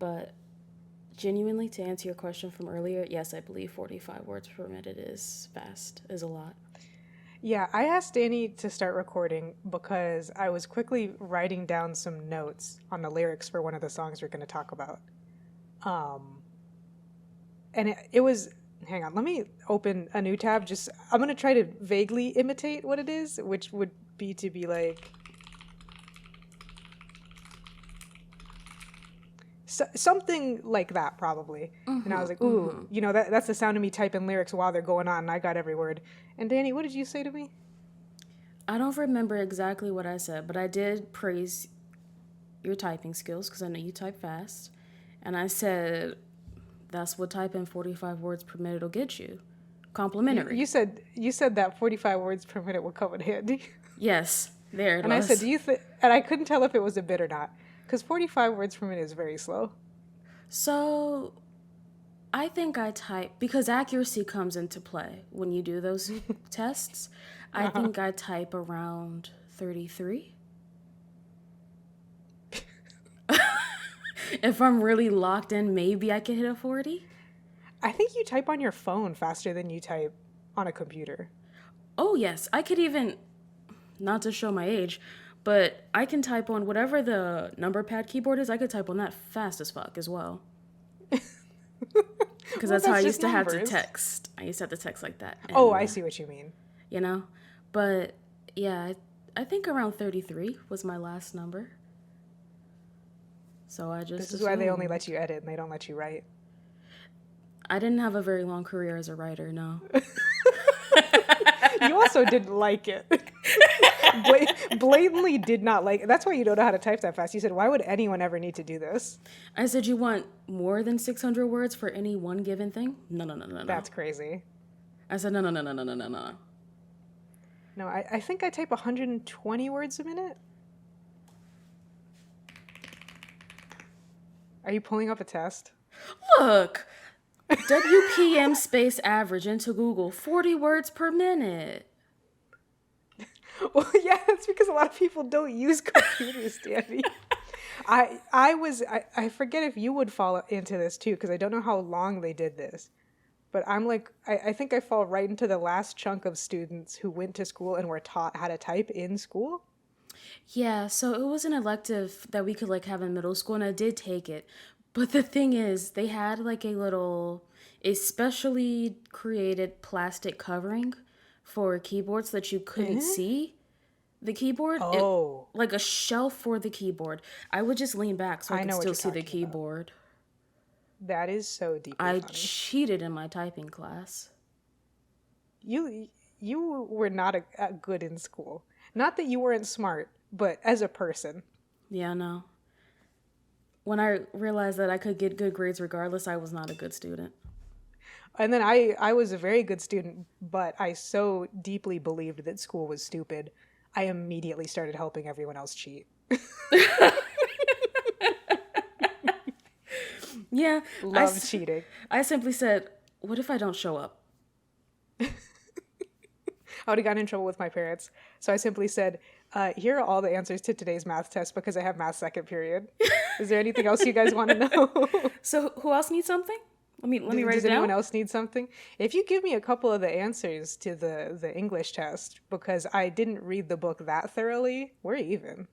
But genuinely, to answer your question from earlier, yes, I believe 45 words per minute is fast, is a lot. Yeah, I asked Danny to start recording because I was quickly writing down some notes on the lyrics for one of the songs we're going to talk about. And it was, hang on, let me open a new tab. I'm going to try to vaguely imitate what it is, which would be to be like, something like that, probably. And I was like, ooh, that's the sound of me typing lyrics while they're going on, and I got every word. And Danny, what did you say to me? I don't remember exactly what I said, but I did praise your typing skills because I know you type fast. And I said, that's what typing 45 words per minute will get you. Complimentary. You said that 45 words per minute would come in handy. Yes, there it and was. I said, and I couldn't tell if it was a bit or not, because 45 words per minute is very slow. So I think I type, because accuracy comes into play when you do those tests. I think I type around 33. If I'm really locked in, maybe I could hit a 40. I think you type on your phone faster than you type on a computer. Oh, yes. I could even, not to show my age, but I can type on whatever the number pad keyboard is. I could type on that fast as fuck as well. Because that's how I used to have to text. I used to have to text like that. And, I see what you mean. You know? But, yeah, I think around 33 was my last number. So I just This is why they only let you edit and they don't let you write. I didn't have a very long career as a writer, no. You also didn't like it. Blatantly did not like it. That's why you don't know how to type that fast. You said, why would anyone ever need to do this? I said, you want more than 600 words for any one given thing? No. That's crazy. I said, no. No, I think I type 120 words a minute. Are you pulling up a test? Look, WPM space average into Google, 40 words per minute. Well, yeah, that's because a lot of people don't use computers, Danny. I forget if you would fall into this too, because I don't know how long they did this. But I'm like, I think I fall right into the last chunk of students who went to school and were taught how to type in school. Yeah, so it was an elective that we could like have in middle school, and I did take it. But the thing is, they had like a specially created plastic covering for keyboards that you couldn't see the keyboard. Oh. Like a shelf for the keyboard. I would just lean back so I could still see the keyboard. That is so deeply funny. I cheated in my typing class. You were not good in school. Not that you weren't smart, but as a person. Yeah, no. When I realized that I could get good grades regardless, I was not a good student. And then I was a very good student, but I so deeply believed that school was stupid, I immediately started helping everyone else cheat. Yeah. Love cheating. I simply said, what if I don't show up? I would have gotten in trouble with my parents. So I simply said, here are all the answers to today's math test because I have math second period. Is there anything else you guys want to know? So who else needs something? Let me write it down. Does anyone else need something? If you give me a couple of the answers to the English test, because I didn't read the book that thoroughly, we're even.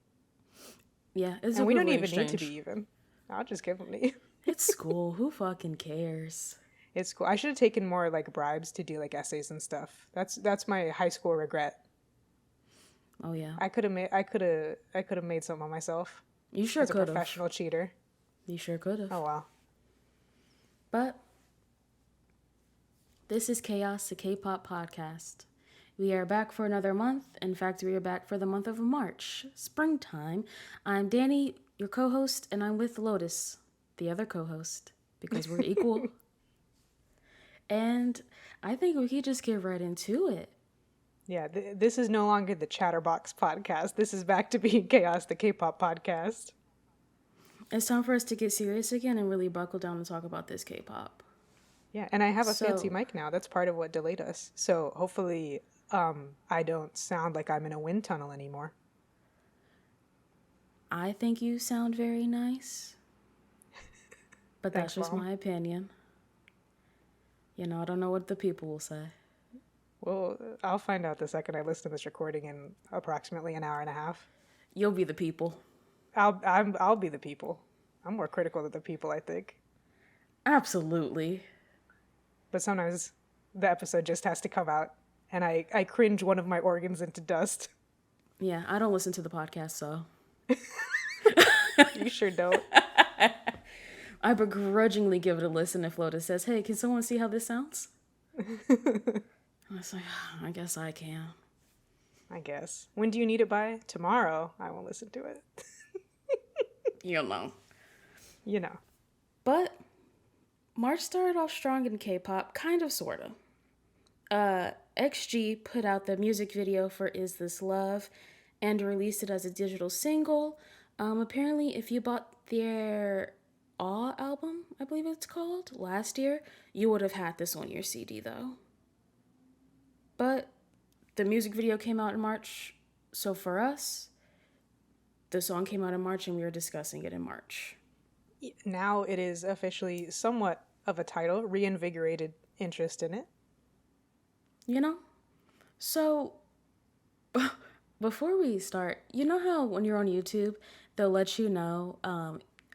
Yeah, it's and we don't even need to be even. I'll just give them to you. It's school. Who fucking cares? It's cool. I should have taken more like bribes to do like essays and stuff. That's my high school regret. Oh yeah. I could have made some on myself. You sure could have. As a professional cheater. You sure could have. Oh wow. But this is Chaos, the K-pop podcast. We are back for another month. In fact, we are back for the month of March, springtime. I'm Dani, your co-host, and I'm with Lotus, the other co-host, because we're equal. And I think we could just get right into it. Yeah, this is no longer the Chatterbox podcast. This is back to being Chaos, the K-pop podcast. It's time for us to get serious again and really buckle down and talk about this K-pop. Yeah, and I have a fancy mic now. That's part of what delayed us. So hopefully I don't sound like I'm in a wind tunnel anymore. I think you sound very nice. But that's Thanks, just Mom. my opinion. You know, I don't know what the people will say. Well, I'll find out the second I listen to this recording in approximately an hour and a half. You'll be the people. I'll be the people. I'm more critical of the people, I think. Absolutely. But sometimes the episode just has to come out, and I cringe one of my organs into dust. Yeah, I don't listen to the podcast, so. You sure don't. I begrudgingly give it a listen if Lotus says, hey, can someone see how this sounds? I was like, I guess I can. I guess. When do you need it by? Tomorrow. I won't listen to it. You know. You know. But March started off strong in K-pop, kind of, sort of. XG put out the music video for Is This Love and released it as a digital single. Apparently, if you bought their Awe album, I believe it's called, last year, you would have had this on your CD, though. But the music video came out in March, so for us, the song came out in March and we were discussing it in March. Now it is officially somewhat of a title, reinvigorated interest in it. You know? So, before we start, you know how when you're on YouTube, they'll let you know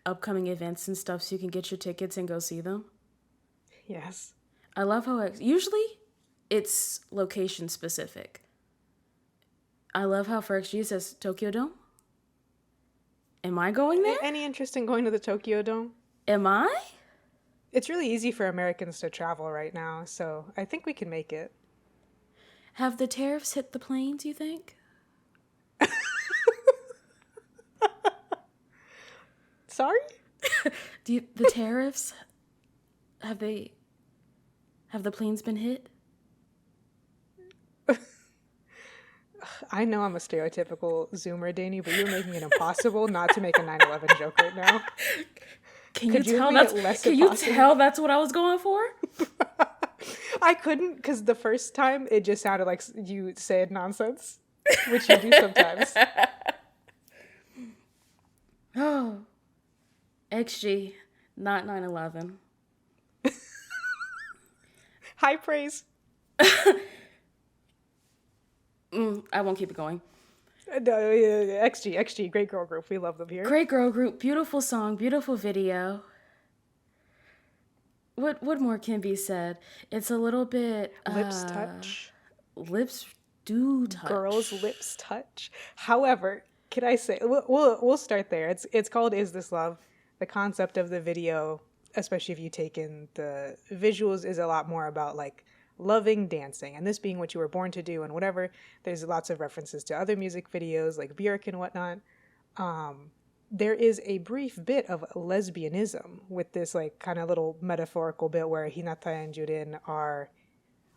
upcoming events and stuff so you can get your tickets and go see them? Yes. I love how usually it's location specific. I love how for XG it says Tokyo Dome. Am I going there? Any interest in going to the Tokyo Dome? Am I? It's really easy for Americans to travel right now, so I think we can make it. Have the tariffs hit the planes, you think? Sorry? The tariffs, have the planes been hit? I know I'm a stereotypical Zoomer, Dani, but you're making it impossible not to make a 9/11 joke right now. Can Could you you tell make that's it less can you impossible? tell that's what I was going for? I couldn't because the first time it just sounded like you said nonsense, which you do sometimes. Oh, XG, not 9/11. High praise. I won't keep it going. XG, great girl group. We love them here. Great girl group, beautiful song, beautiful video. What more can be said? It's a little bit Lips touch. Lips do touch. Girls' lips touch. However, can I say we'll start there. It's called Is This Love? The concept of the video, especially if you take in the visuals, is a lot more about like loving dancing and this being what you were born to do and whatever. There's lots of references to other music videos like Björk and whatnot. There is a brief bit of lesbianism with this like kind of little metaphorical bit where Hinata and Jurin are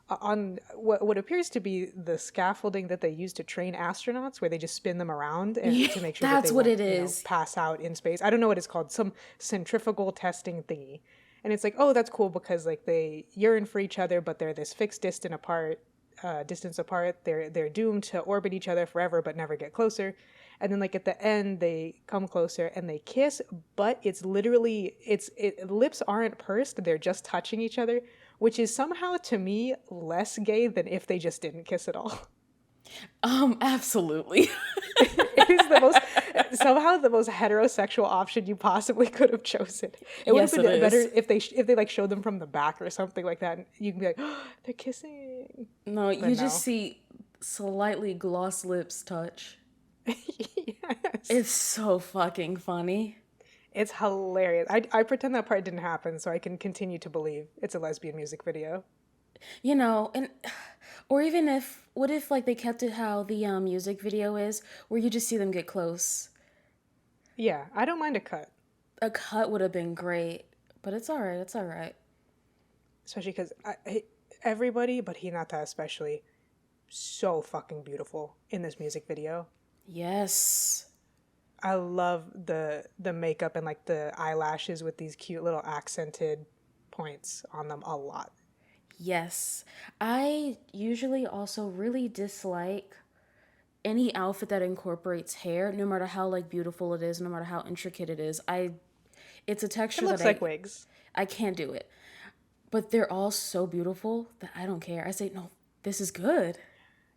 on what appears to be the scaffolding that they use to train astronauts, where they just spin them around and to make sure that's that they what won't, it is. pass out in space. I don't know what it's called, some centrifugal testing thingy. And it's like, oh, that's cool because like they yearn for each other, but they're this fixed distance apart. They're doomed to orbit each other forever, but never get closer. And then like at the end, they come closer and they kiss, but it's literally lips aren't pursed; they're just touching each other, which is somehow to me less gay than if they just didn't kiss at all. Absolutely. It is the most heterosexual option you possibly could have chosen. It would Yes, have been it better is. if they like showed them from the back or something like that. And you can be like, oh, they're kissing. No, you But just see slightly gloss lips touch. Yes. It's so fucking funny. It's hilarious. I pretend that part didn't happen so I can continue to believe it's a lesbian music video. You know, and or even what if like they kept it how the music video is, where you just see them get close. Yeah, I don't mind a cut. A cut would have been great, but it's all right. It's all right. Especially because everybody, but Hinata especially, so fucking beautiful in this music video. Yes. I love the makeup and like the eyelashes with these cute little accented points on them a lot. Yes. I usually also really dislike any outfit that incorporates hair, no matter how like beautiful it is, no matter how intricate it is. It's a It texture that looks like wigs. I can't do it. But they're all so beautiful that I don't care. I say, no, this is good.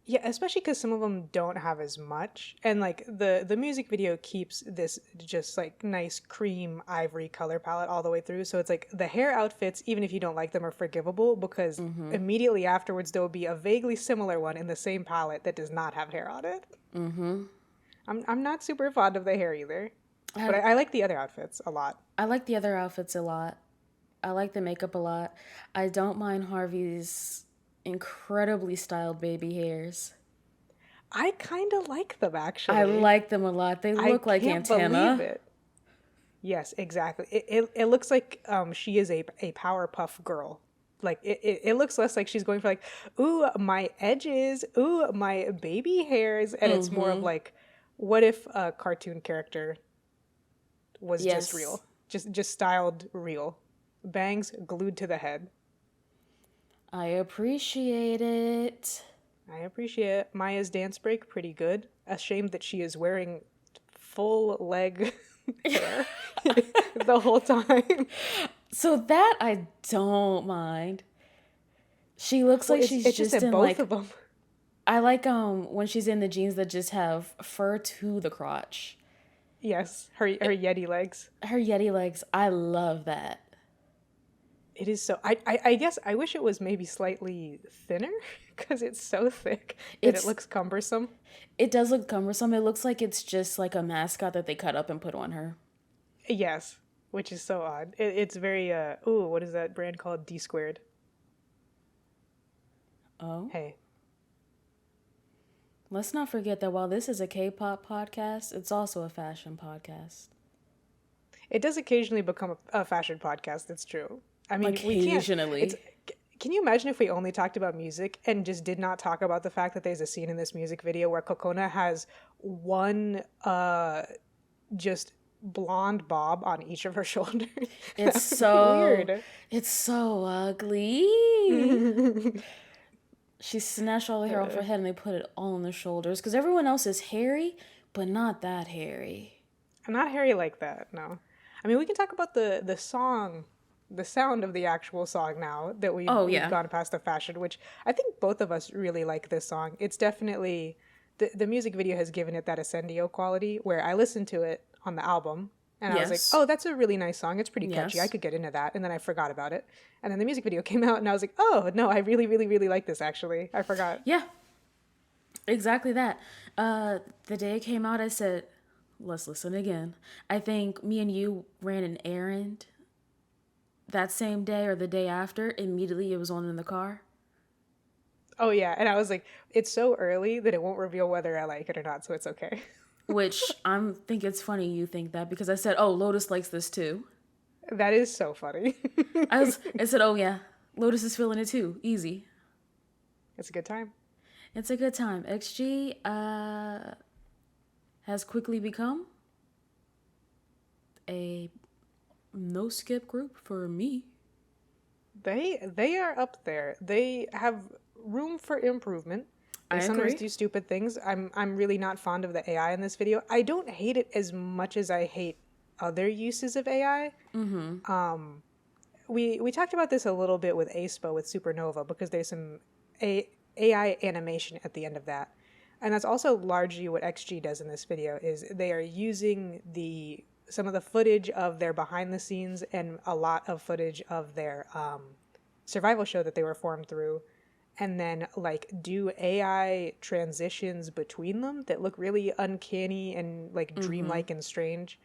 Yeah, especially because some of them don't have as much, and like the music video keeps this just like nice cream ivory color palette all the way through. So it's like the hair outfits, even if you don't like them, are forgivable because immediately afterwards there will be a vaguely similar one in the same palette that does not have hair on it. I'm not super fond of the hair either, but I like the other outfits a lot. I like the other outfits a lot. I like the makeup a lot. I don't mind Harvey's incredibly styled baby hairs. I kind of like them I actually. like them a lot. They I look like can't believe antenna. it. Yes, exactly. It looks like she is a Powerpuff Girl. Like it looks less like she's going for like, ooh, my edges, ooh, my baby hairs, and it's more of like, what if a cartoon character was just Yes. real, just styled real, bangs glued to the head. I appreciate it. I appreciate Maya's dance break pretty good. A shame that she is wearing full leg hair the whole time. So that I don't mind. She looks Well, like it's she's just just that in both like of them. I like when she's in the jeans that just have fur to the crotch. Yes, her Yeti legs. Her Yeti legs, I love that. It is so. I guess I wish it was maybe slightly thinner because it's so thick that it It's looks cumbersome. it does look cumbersome. It looks like it's just like a mascot that they cut up and put on her. Yes, which is so odd. It's very ooh, what is that brand called? D squared. Oh. Hey, Let's not forget that while this is a K-pop podcast, it's also a fashion podcast. it does occasionally become a fashion podcast. That's true. I mean, we can't. It's. Occasionally. Can you imagine if we only talked about music and just did not talk about the fact that there's a scene in this music video where Kokona has one just blonde bob on each of her shoulders? It's That would be so weird. it's so ugly. She snatched all the hair off her head and they put it all on the shoulders because everyone else is hairy, but not that hairy. I'm not hairy like that, no. I mean, we can talk about the song, the sound of the actual song now that Oh we've yeah. gone past the fashion, which I think both of us really like this song. It's definitely the music video has given it that Ascendio quality where I listened to it on the album and I was like, Yes. oh, that's a really nice song. It's pretty catchy. I Yes. could get into that. And then I forgot about it. And then the music video came out and I was like, oh, no, I really, really, really like this actually. I forgot. Yeah. Exactly that. The day it came out, I said, let's listen again. I think me and you ran an errand that same day or the day after. Immediately it was on in the car. Oh, yeah. And I was like, it's so early that it won't reveal whether I like it or not. So it's okay. Which I'm think it's funny you think that because I said, oh, Lotus likes this too. That is so funny. I said, oh yeah, Lotus is feeling it too. Easy. It's a good time. It's a good time. XG has quickly become a no skip group for me. They are up there. They have room for improvement. They I sometimes agree. do stupid things. I'm really not fond of the AI in this video. I don't hate it as much as I hate other uses of AI. We talked about this a little bit with aespa with Supernova because there's some AI animation at the end of that. And that's also largely what XG does in this video is they are using some of the footage of their behind the scenes and a lot of footage of their survival show that they were formed through and then like do AI transitions between them that look really uncanny and like dreamlike and strange,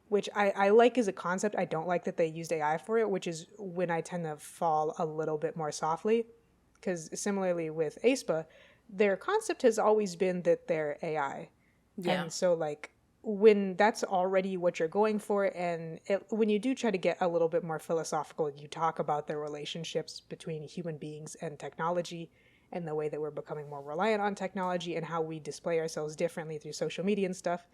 which I like as a concept. I don't like that they used AI for it, which is when I tend to fall a little bit more softly. Because similarly with aespa, their concept has always been that they're AI. Yeah. And so like when that's already what you're going for and when you do try to get a little bit more philosophical, you talk about the relationships between human beings and technology and the way that we're becoming more reliant on technology and how we display ourselves differently through social media and stuff,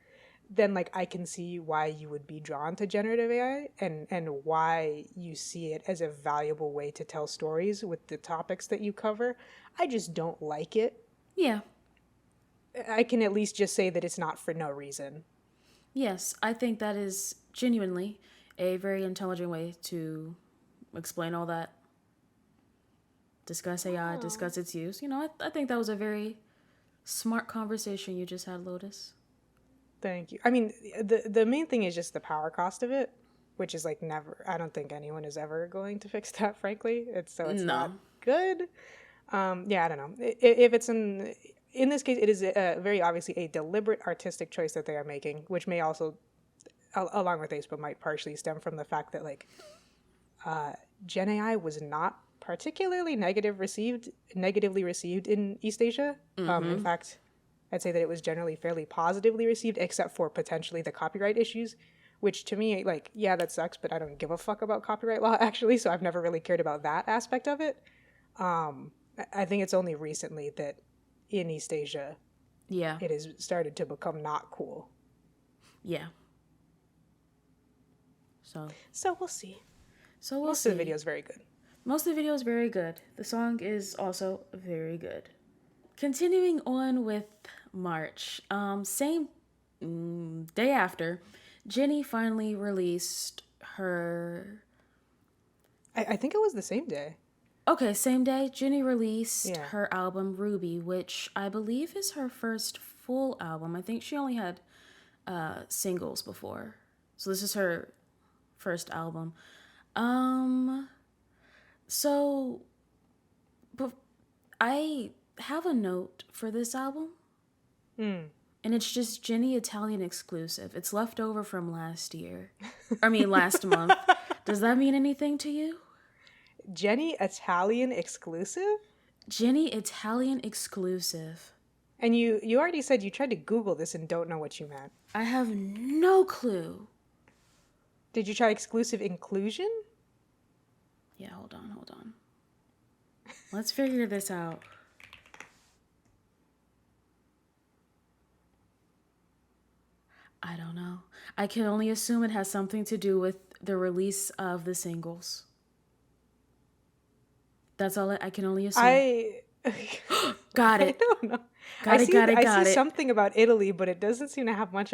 then like I can see why you would be drawn to generative AI and why you see it as a valuable way to tell stories with the topics that you cover. I just don't like it. Yeah. I can at least just say that it's not for no reason. Yes, I think that is genuinely a very intelligent way to explain all that. Discuss AI, Oh, discuss its use. I think that was a very smart conversation you just had, Lotus. thank you. I mean, the main thing is just the power cost of it, which is like never. I don't think anyone is ever going to fix that. Frankly, it's not No. good. Yeah, I don't know. If it's in this case, it is very obviously a deliberate artistic choice that they are making, which may also, along with aespa, might partially stem from the fact that like Gen AI was not particularly negatively received in East Asia. In fact, I'd say that it was generally fairly positively received, except for potentially the copyright issues, which to me, like, yeah, that sucks, but I don't give a fuck about copyright law actually, so I've never really cared about that aspect of it. I think it's only recently that in East Asia Yeah. it has started to become not cool. Yeah. So So we'll see. we'll Most see. of the video is very good. Most of the video is very good. The song is also very good. Continuing on with March, same day after, Jennie finally released her. I think it was the same day. Okay, same day, Jennie released Yeah. her album Ruby, which I believe is her first full album. I think she only had singles before. So this is her first album. So, but I have a note for this album. And it's just Jennie Italian exclusive. It's left over from last year. Last month. Does that mean anything to you? Jennie Italian exclusive? Jennie Italian exclusive. And you already said you tried to Google this and don't know what you meant. I have no clue. Did you try exclusive inclusion? Yeah, hold on. Let's figure this out. I don't know. I can only assume it has something to do with the release of the singles. That's all I can only assume. Got I it. don't know. Got it. I see something about Italy, but it doesn't seem to have much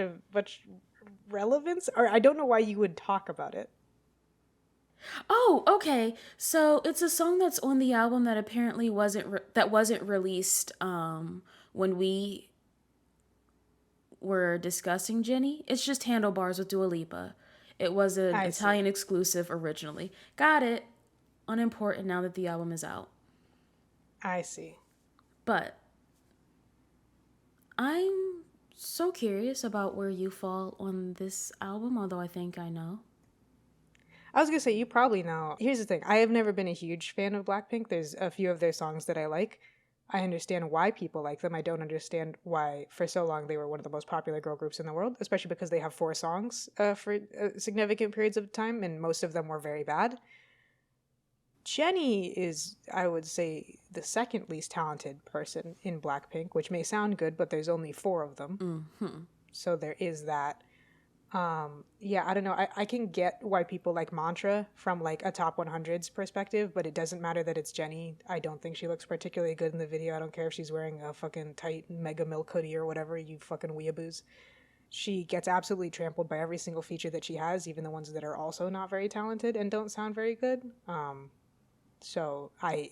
relevance. Or I don't know why you would talk about it. Oh, okay. So it's a song that's on the album that apparently wasn't released when we were discussing Jennie. It's just Handlebars with Dua Lipa. It was an Italian exclusive originally. Got it. Unimportant now that the album is out. I see. But I'm so curious about where you fall on this album, although I think I know. I was going to say, you probably know. Here's the thing. I have never been a huge fan of Blackpink. There's a few of their songs that I like. I understand why people like them. I don't understand why, for so long, they were one of the most popular girl groups in the world, especially because they have 4 songs for significant periods of time, and most of them were very bad. Jennie is, I would say, the second least talented person in Blackpink, which may sound good, but there's only 4 of them. Mm-hmm. So there is that. Yeah, I don't know. I can get why people like Mantra from like a top 100s perspective, but it doesn't matter that it's Jennie. I don't think she looks particularly good in the video. I don't care if she's wearing a fucking tight Mega Milk hoodie or whatever, you fucking weeaboos. She gets absolutely trampled by every single feature that she has, even the ones that are also not very talented and don't sound very good. So I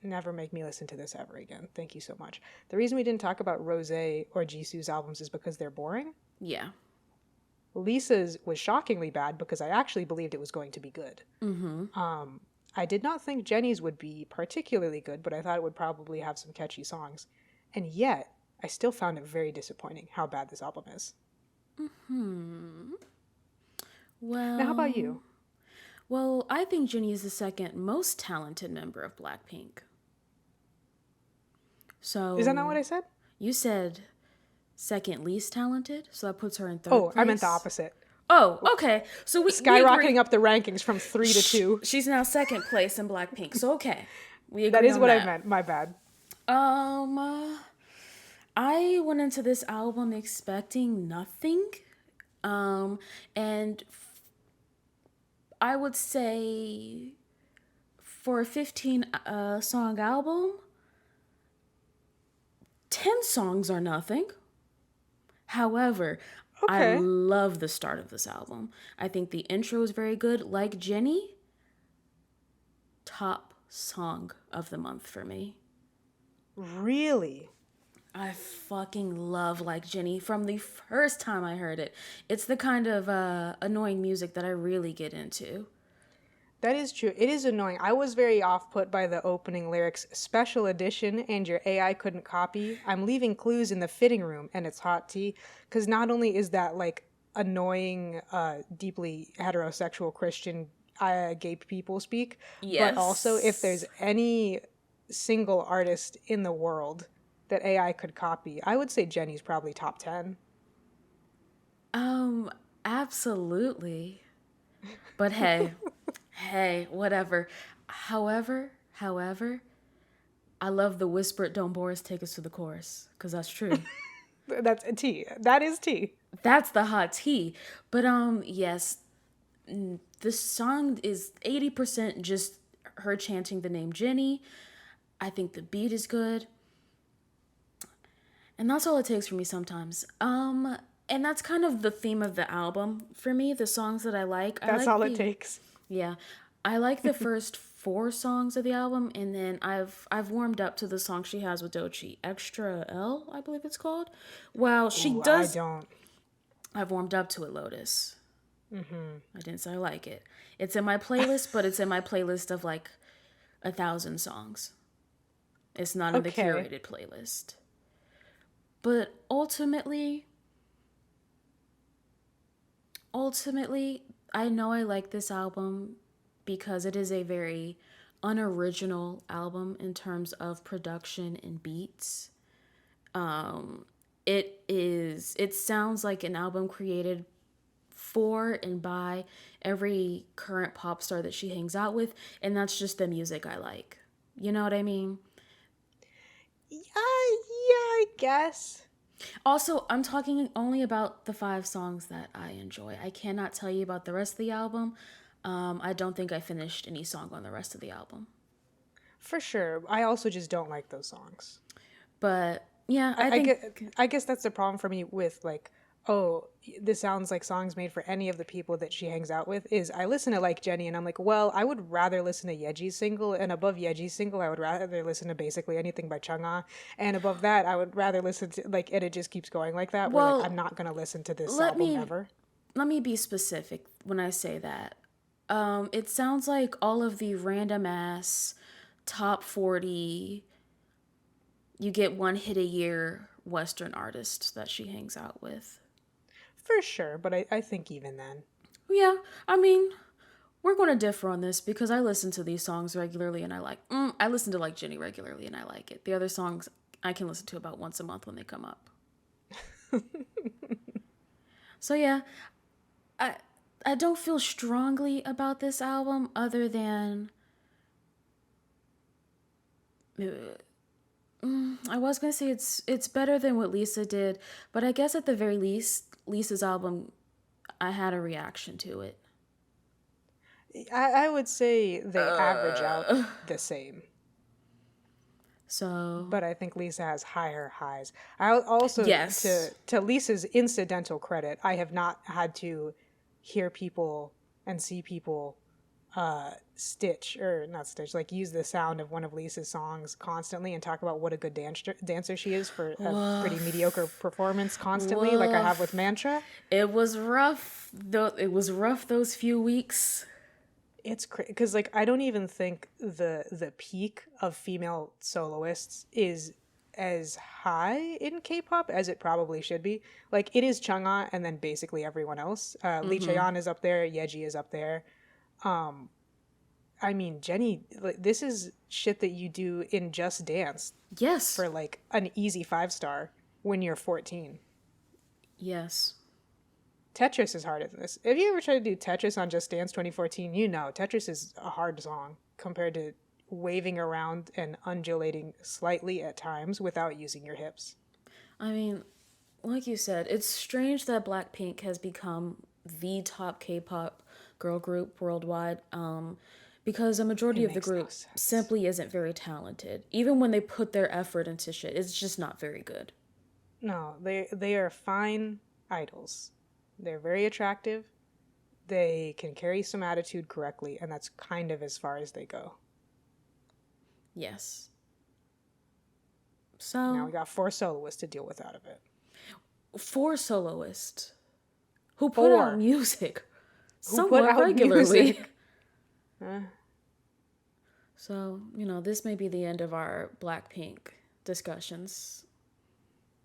never make me listen to this ever again. Thank you so much. The reason we didn't talk about Rosé or Jisoo's albums is because they're boring. Yeah. Lisa's was shockingly bad because I actually believed it was going to be good. Mm-hmm. I did not think Jennie's would be particularly good, but I thought it would probably have some catchy songs. And yet, I still found it very disappointing how bad this album is. Well, Now, how about you? Well, I think Jennie is the second most talented member of Blackpink. So Is that not what I said? You said second least talented, so that puts her in third place. I meant the opposite. Oh, okay. So we skyrocketing up the rankings from 3 to 2. She's now second place in Blackpink. So okay, we agree That is on what that. I meant. My bad. I went into this album expecting nothing, and I would say for a 15 song album, 10 songs are nothing. However, I Okay. love the start of this album. I think the intro is very good. Like Jennie, top song of the month for me. Really? I fucking love Like Jennie from the first time I heard it. It's the kind of annoying music that I really get into. That is true. It is annoying. I was very off put by the opening lyrics, special edition, and your AI couldn't copy. I'm leaving clues in the fitting room, and it's hot tea. Because not only is that like annoying, deeply heterosexual Christian gay people speak, but also if there's Yes. any single artist in the world that AI could copy, I would say Jenny's probably top 10. Um, absolutely. But hey, hey, whatever. However, I love the whispered "Don't bore us, take us to the chorus" because that's true. That's a T. That is T. That's the hot tea. But yes, this song is 80% just her chanting the name Jennie. I think the beat is good. And that's all it takes for me sometimes. And that's kind of the theme of the album for me, the songs that I like. I That's like all it the takes. Yeah. I like the first four songs of the album, and then I've warmed up to the song she has with Doechii, Extra L, I believe it's called. Wow, she Ooh, I does. don't. I've warmed up to it, Lotus. I didn't say I like it. It's in my playlist, but it's in my playlist of like 1,000 songs. It's not in the Okay. curated playlist. But ultimately, I know I like this album because it is a very unoriginal album in terms of production and beats. It sounds like an album created for and by every current pop star that she hangs out with, and that's just the music I like. You know what I mean? Yeah, I guess. Also, I'm talking only about the 5 songs that I enjoy. I cannot tell you about the rest of the album. I don't think I finished any song on the rest of the album. For sure. I also just don't like those songs. But yeah, I, I I, think get, I guess that's the problem for me with like, oh, this sounds like songs made for any of the people that she hangs out with. Is I listen to like Jennie and I'm like, well, I would rather listen to Yeji's single, and above Yeji's single, I would rather listen to basically anything by Chungha, and above that, I would rather listen to like, and it just keeps going like that. Where like I'm well, not gonna listen to this let album me ever. let me be specific when I say that. It sounds like all of the random ass top 40 you get one hit a year Western artists that she hangs out with. For sure, but I think even then. Yeah, I mean, we're going to differ on this because I listen to these songs regularly and I like. I listen to like Jennie regularly and I like it. The other songs I can listen to about once a month when they come up. So yeah, I I don't feel strongly about this album other than I was gonna say it's better than what Lisa did, but I guess at the very least, Lisa's album, I had a reaction to it. I would say they average out the same. So But I think Lisa has higher highs. I also yes, to Lisa's incidental credit, I have not had to hear people and see people stitch or not stitch like use the sound of one of Lisa's songs constantly and talk about what a good dancer she is for a pretty mediocre performance constantly like I have with woof. Mantra. It was rough. Though it was rough those few weeks. It's because like I don't even think the peak of female soloists is as high in K-pop as it probably should be. Like it is Chungha and then basically everyone else. Lee Chaeyeon is up there. Yeji is up there. I mean, Jennie, like, this is shit that you do in Just Dance Yes, for like an easy 5 star when you're 14. yes. Tetris is harder than this. If you ever try to do Tetris on Just Dance 2014, you know Tetris is a hard song compared to waving around and undulating slightly at times without using your hips. I mean, like you said, it's strange that Blackpink has become the top K-pop girl group worldwide. Because a It majority of the makes no group sense. simply isn't very talented. Even when they put their effort into shit, it's just not very good. No, they are fine idols. They're very attractive. They can carry some attitude correctly, and that's kind of as far as they go. Yes. Now So, we got 4 soloists to deal with out of it. 4 soloists who put out 4 music who put somewhat out regularly. music. Uh, So, this may be the end of our Blackpink discussions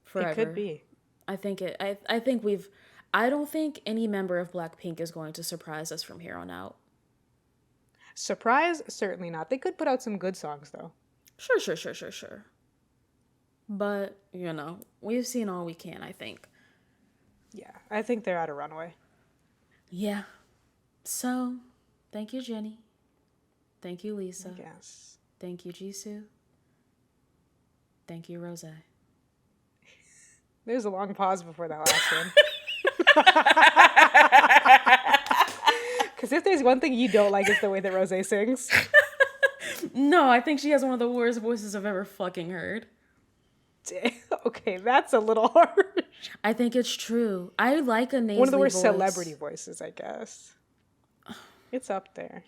it could forever. be. I don't think any member of Blackpink is going to surprise us from here on out. Surprise? Certainly not. They could put out some good songs, though. Sure. But, we've seen all we can, I think. Yeah, I think they're out of runway. Yeah. So, thank you, Jennie. Thank you, Lisa. Yes. Thank you, Jisoo. Thank you, Rose. There's a long pause before that last one. Because if there's one thing you don't like, it's the way that Rose sings. No, I think she has one of the worst voices I've ever fucking heard. Okay, that's a little harsh. I think it's true. I like a nasally One of the worst voice. celebrity voices, I guess. It's up there.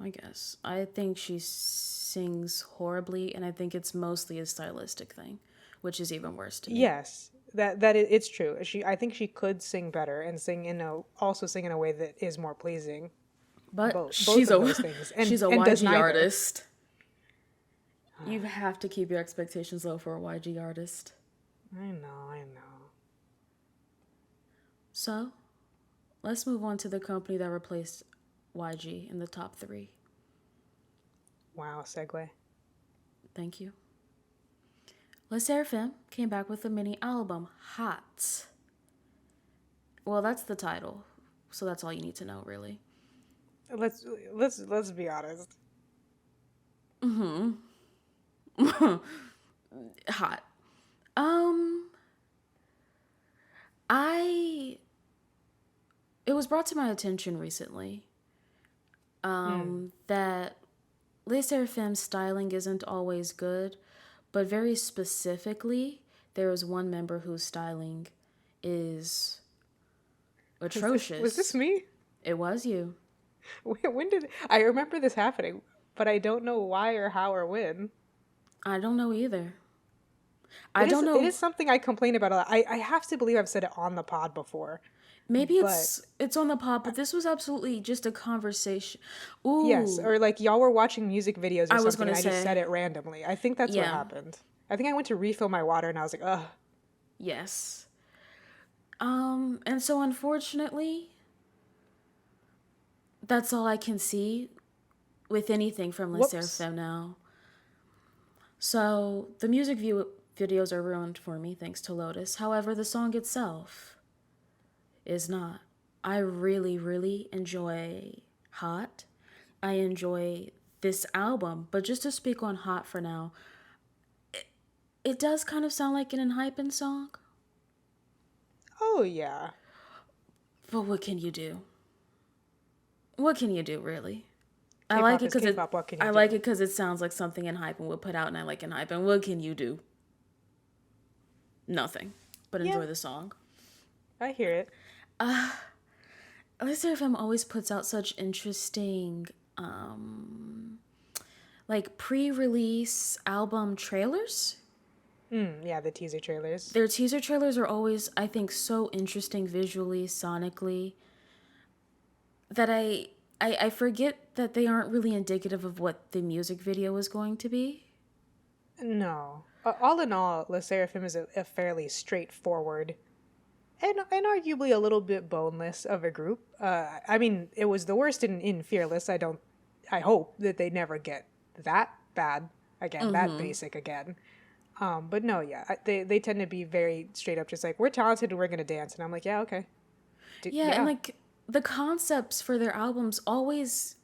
I guess. I think she sings horribly, and I think it's mostly a stylistic thing, which is even worse to me. Yes, it's true. I think she could sing better and also sing in a way that is more pleasing. But She's a YG artist. You have to keep your expectations low for a YG artist. I know. So, let's move on to the company that replaced YG in the top 3. Wow, segue. Thank you. SSERAFIM came back with a mini album, Hot. Well, that's the title, so that's all you need to know, really. Let's be honest. Hot. It was brought to my attention recently that SSERAFIM's styling isn't always good, but very specifically, there is one member whose styling is atrocious. Was this me? It was you. When did I remember this happening? But I don't know why or how or when. I don't know either. I don't know. It is something I complain about a lot. I have to believe I've said it on the pod before. Maybe it's on the pod, but this was absolutely just a conversation. Ooh. Yes, or like y'all were watching music videos or something, and I just said it randomly. I think that's what happened. I think I went to refill my water, and I was like, ugh. Yes. And so unfortunately, that's all I can see with anything from SSERAFIM now. So the music videos are ruined for me thanks to Lotus. However, the song itself is not. I really, really enjoy Hot. I enjoy this album. But just to speak on Hot for now, it does kind of sound like an NMIXX song. Oh, yeah. But what can you do? What can you do, really? K-pop I like it because it sounds like something NMIXX would put out, and I like NMIXX. And what can you do? Nothing. But enjoy the song. I hear it. SSERAFIM always puts out such interesting, like pre-release album trailers. Yeah, the teaser trailers. Their teaser trailers are always, I think, so interesting visually, sonically, that I forget that they aren't really indicative of what the music video is going to be. No. All in all, SSERAFIM is a fairly straightforward and arguably a little bit boneless of a group. I mean, it was the worst in Fearless. I hope that they never get that bad again, that basic again. But no, yeah, they tend to be very straight up, just like, we're talented and we're going to dance. And I'm like, yeah, okay. And like the concepts for their albums always,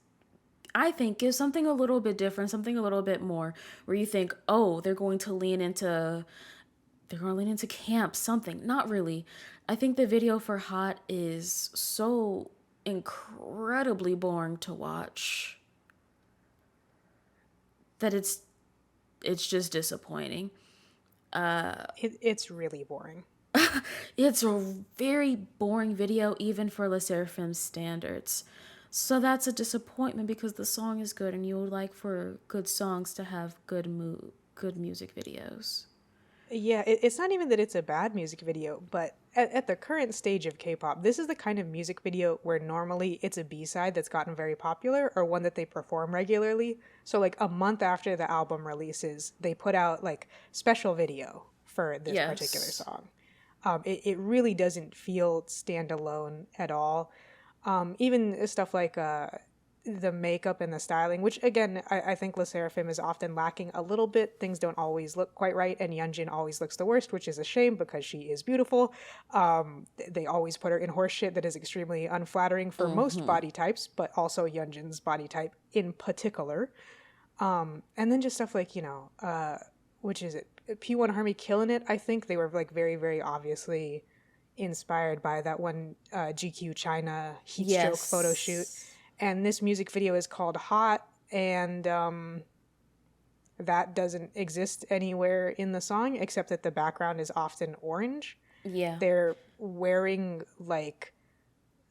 I think, give something a little bit different, something a little bit more, where you think, oh, they're going to lean into camp, something. Not really. I think the video for Hot is so incredibly boring to watch that it's just disappointing. It's really boring. It's a very boring video, even for Le Sserafim standards. So that's a disappointment because the song is good, and you would like for good songs to have good music videos. Yeah, it's not even that it's a bad music video, but at the current stage of K-pop, this is the kind of music video where normally it's a B-side that's gotten very popular or one that they perform regularly. So like a month after the album releases, they put out like special video for this particular Yes. song. It really doesn't feel standalone at all. Even stuff like the makeup and the styling, which again, I think Le Sserafim is often lacking a little bit. Things don't always look quite right, and Yeonjun always looks the worst, which is a shame because she is beautiful. They always put her in horse shit that is extremely unflattering for most body types, but also Yeonjun's body type in particular. And then just stuff like, which is it? P1 Army killing it, I think. They were like very, very obviously inspired by that one GQ China heat stroke photo shoot. Yes. And this music video is called Hot, and that doesn't exist anywhere in the song except that the background is often orange. Yeah. They're wearing like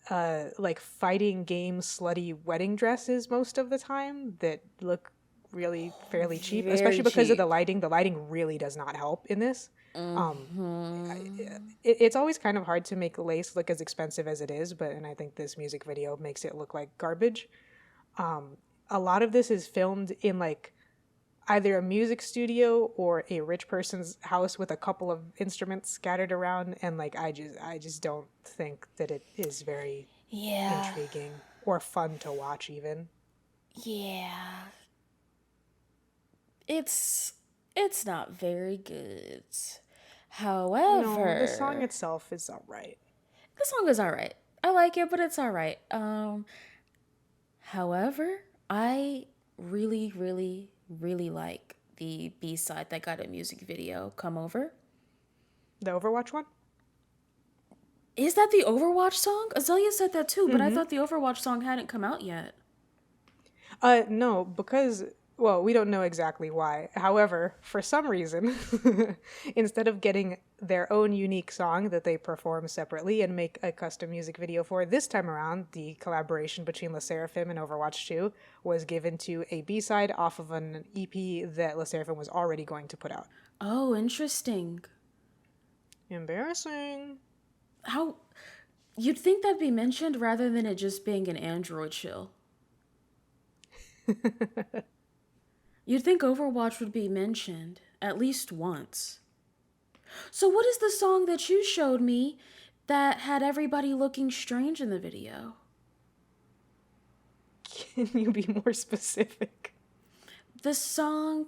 fighting game slutty wedding dresses most of the time that look really fairly cheap, Very especially because of the cheap. lighting. The lighting really does not help in this. It's always kind of hard to make lace look as expensive as it is, and I think this music video makes it look like garbage. A lot of this is filmed in like either a music studio or a rich person's house with a couple of instruments scattered around, and like I just don't think that it is very Yeah. intriguing or fun to watch even. Yeah. It's not very good. No, the song However, itself is all right. the song is alright. I like it, but it's alright. However, I really, really, really like the B side that got a music video, Come Over. The Overwatch one? Is that the Overwatch song? Azalea said that too, but I thought the Overwatch song hadn't come out yet. No, because, well, we don't know exactly why. However, for some reason, instead of getting their own unique song that they perform separately and make a custom music video for, this time around, the collaboration between Le Sserafim and Overwatch 2 was given to a B-side off of an EP that Le Sserafim was already going to put out. Oh, interesting. Embarrassing. How you'd think that'd be mentioned rather than it just being an Android chill. You'd think Overwatch would be mentioned at least once. So, what is the song that you showed me that had everybody looking strange in the video? Can you be more specific? The song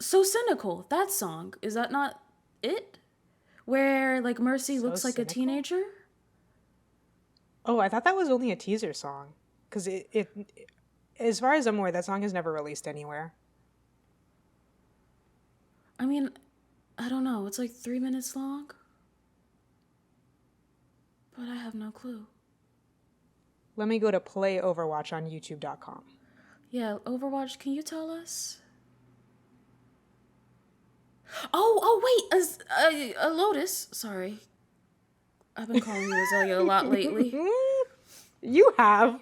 So Cynical, that song. Is that not it? Where like Mercy So looks like a cynical? teenager? Oh, I thought that was only a teaser song. Because as far as I'm aware, that song is never released anywhere. I mean, I don't know. It's like 3 minutes long. But I have no clue. Let me go to play Overwatch on youtube.com. Yeah, Overwatch, can you tell us? Oh, wait, a Lotus. Sorry. I've been calling you Azalea a lot lately. You have.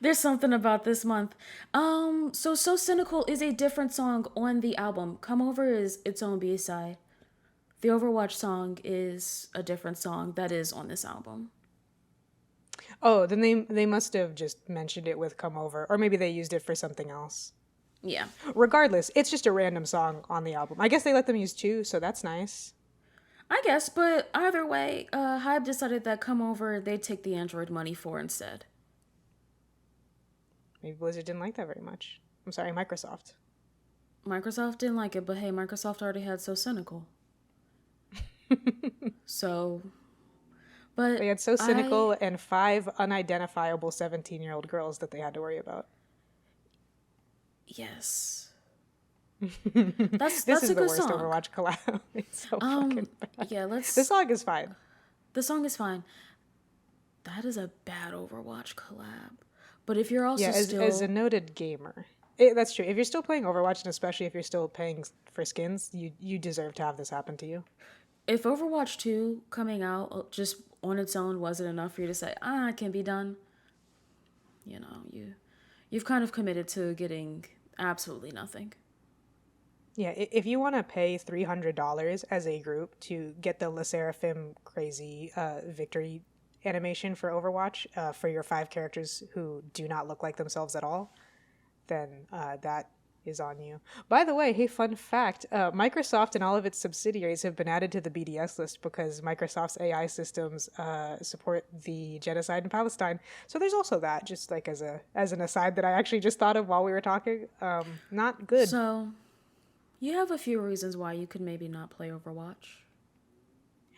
There's something about this month. So Cynical is a different song on the album. Come Over is its own B-side. The Overwatch song is a different song that is on this album. Oh, then they must have just mentioned it with Come Over. Or maybe they used it for something else. Yeah. Regardless, it's just a random song on the album. I guess they let them use two, so that's nice. I guess, but either way, Hybe decided that Come Over they'd take the Android money for instead. Maybe Blizzard didn't like that very much. I'm sorry, Microsoft. Microsoft didn't like it, but hey, Microsoft already had So Cynical. So, but They had So Cynical and 5 unidentifiable 17-year-old girls that they had to worry about. Yes. This That's is a the good worst song. Overwatch collab. It's so fucking bad. Yeah, This song is fine. the song is fine. That is a bad Overwatch collab. But if you're also Yeah, as a still noted gamer, That's true. If you're still playing Overwatch, and especially if you're still paying for skins, you deserve to have this happen to you. If Overwatch 2 coming out just on its own wasn't enough for you to say, it can be done, you've kind of committed to getting absolutely nothing. Yeah, if you want to pay $300 as a group to get the SSERAFIM crazy victory animation for Overwatch for your 5 characters who do not look like themselves at all, then that is on you. By the way, hey, fun fact, Microsoft and all of its subsidiaries have been added to the BDS list because Microsoft's AI systems support the genocide in Palestine. So there's also that, just like as an aside that I actually just thought of while we were talking. Not good. So, you have a few reasons why you could maybe not play Overwatch.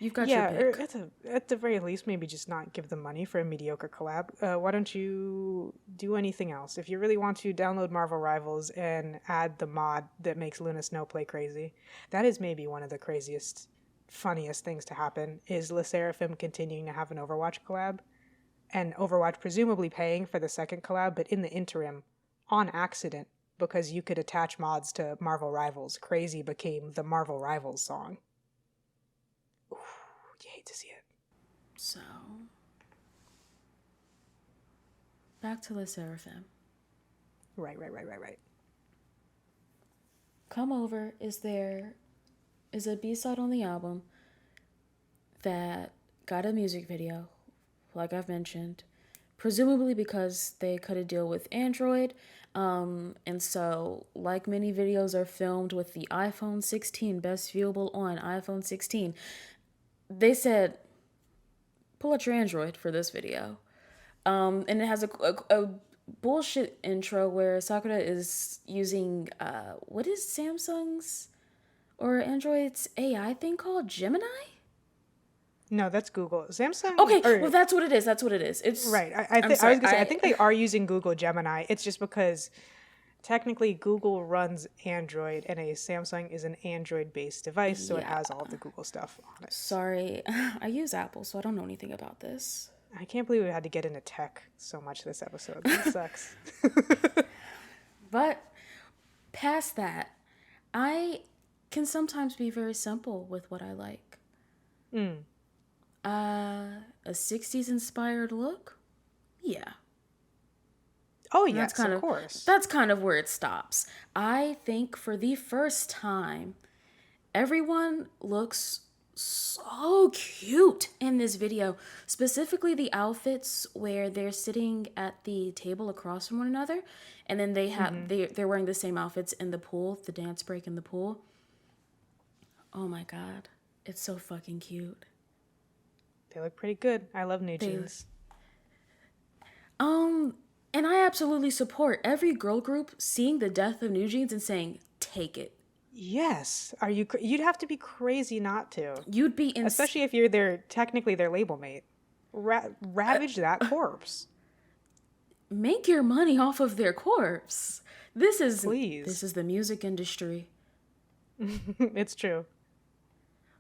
You've got your pick. At the very least, maybe just not give them money for a mediocre collab. Why don't you do anything else? If you really want to, download Marvel Rivals and add the mod that makes Luna Snow play crazy. That is maybe one of the craziest, funniest things to happen, is SSERAFIM continuing to have an Overwatch collab, and Overwatch presumably paying for the second collab, but in the interim, on accident, because you could attach mods to Marvel Rivals, Crazy became the Marvel Rivals song. You hate to see it. So, back to SSERAFIM. Right. Come Over is a B-side on the album that got a music video, like I've mentioned, presumably because they cut a deal with Android. And so, like many videos are filmed with the iPhone 16, best viewable on iPhone 16, they said, pull out your Android for this video. And it has a bullshit intro where Sakura is using, what is Samsung's or Android's AI thing called? Gemini? No, that's Google. Samsung. Okay, well, that's what it is. It's right. I was gonna say, I think they are using Google Gemini. It's just because technically Google runs Android and a Samsung is an Android-based device, so it has all of the Google stuff on it. Sorry, I use Apple, so I don't know anything about this. I can't believe we had to get into tech so much this episode. That sucks. But past that, I can sometimes be very simple with what I like. A 60s inspired look? Yeah. Oh, yes, of course. That's kind of where it stops. I think for the first time, everyone looks so cute in this video. Specifically the outfits where they're sitting at the table across from one another, and then they have they're wearing the same outfits in the pool, the dance break in the pool. Oh my god. It's so fucking cute. They look pretty good. I love new jeans. And I absolutely support every girl group seeing the death of New Jeans and saying, take it. Yes. You'd have to be crazy not to. You'd be especially if you're technically their label mate. Ravage that corpse. Make your money off of their corpse. Please. This is the music industry. It's true.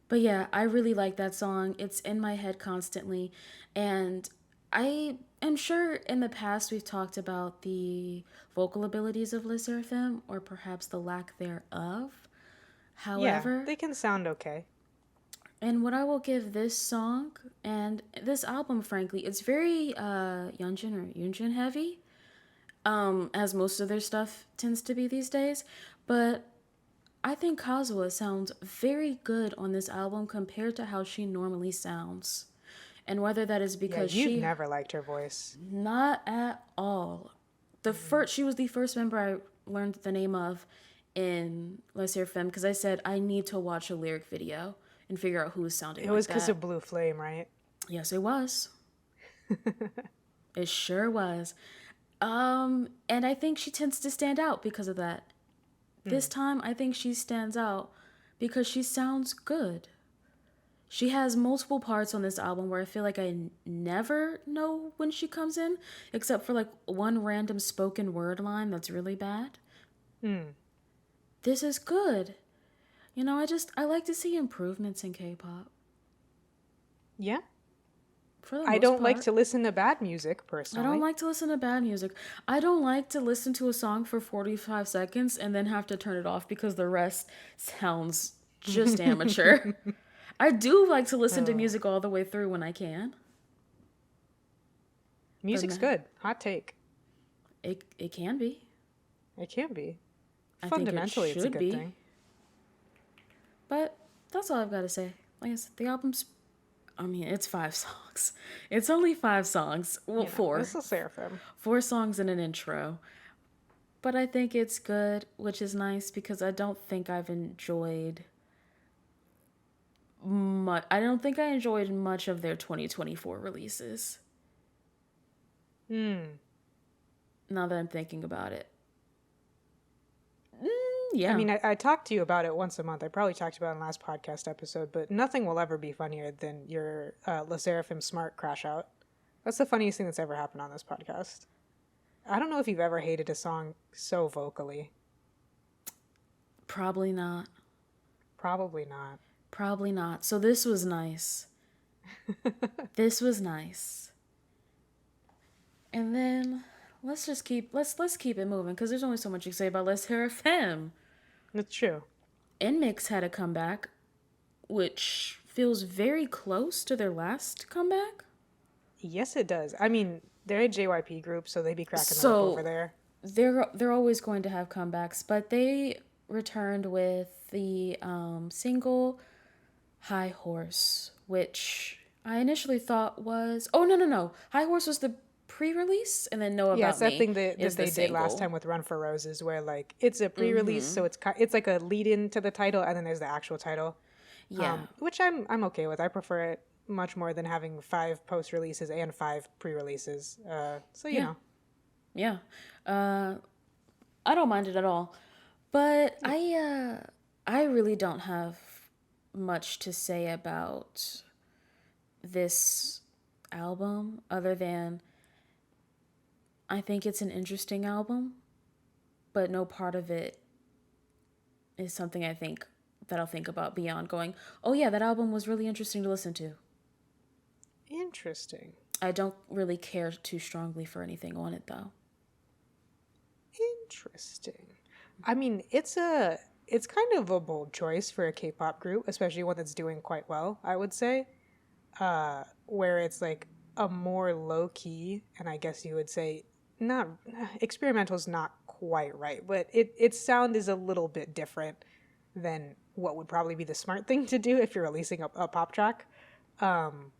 But yeah, I really like that song. It's in my head constantly. And I am sure in the past we've talked about the vocal abilities of SSERAFIM, or perhaps the lack thereof. However, yeah, they can sound okay. And what I will give this song and this album, frankly, it's very Yunjin heavy, as most of their stuff tends to be these days. But I think Kazuha sounds very good on this album compared to how she normally sounds. And whether that is because you've never liked her voice. Not at all. She was the first member I learned the name of in SSERAFIM because I said I need to watch a lyric video and figure out who was sounding like that. It was because of Blue Flame, right? Yes, it was. It sure was. And I think she tends to stand out because of that. This time, I think she stands out because she sounds good. She has multiple parts on this album where I feel like I never know when she comes in, except for like one random spoken word line that's really bad. This is good. You know, I like to see improvements in K-pop. Yeah. for the I most don't like part. to listen to bad music I don't personally. like to listen to bad music. I don't like to listen to a song for 45 seconds and then have to turn it off because the rest sounds just amateur. I do like to listen to Oh, music all the way through when I can, but music's good. Hot take. it can be. It can be. I think it Fundamentally, it's a should good be. thing. But that's all I've got to say. Like I said, the album's, I mean, it's 5 songs. It's only 5 songs. Well, You know, four. it's a Seraphim. 4 songs and an intro. But I think it's good, which is nice because I don't think I've enjoyed much. I don't think I enjoyed much of their 2024 releases. Hmm. Now that I'm thinking about it. I Yeah. mean, I talk to you about it once a month. I probably talked about it in the last podcast episode, but nothing will ever be funnier than your Le Seraphim Smart crash out. That's the funniest thing that's ever happened on this podcast. I don't know if you've ever hated a song so vocally. Probably not. Probably not. Probably not. So this was nice. This was nice. And then let's keep it moving because there's only so much you can say about Let's Hear a Femme. It's true. NMIXX had a comeback, which feels very close to their last comeback. Yes, it does. I mean, they're a JYP group, so they be cracking them up So over there. they're always going to have comebacks, but they returned with the single High Horse, which I initially thought was no. High Horse was the pre-release, and then Know Yeah, About it's that Me thing that is the they did last single. time with Run for Roses, where like it's a pre-release, so it's like a lead-in to the title, and then there's the actual title, Yeah, which I'm okay with. I prefer it much more than having 5 post-releases and 5 pre-releases. So you yeah, know, yeah. I don't mind it at all, but I really don't have much to say about this album other than I think it's an interesting album, but no part of it is something I think that I'll think about beyond going, oh yeah, that album was really interesting to listen to. interesting, I don't really care too strongly for anything on it though. interesting. I mean, it's kind of a bold choice for a K-pop group, especially one that's doing quite well, I would say. Where it's like a more low key, and I guess you would say not experimental is not quite right, but its sound is a little bit different than what would probably be the smart thing to do if you're releasing a pop track. Um,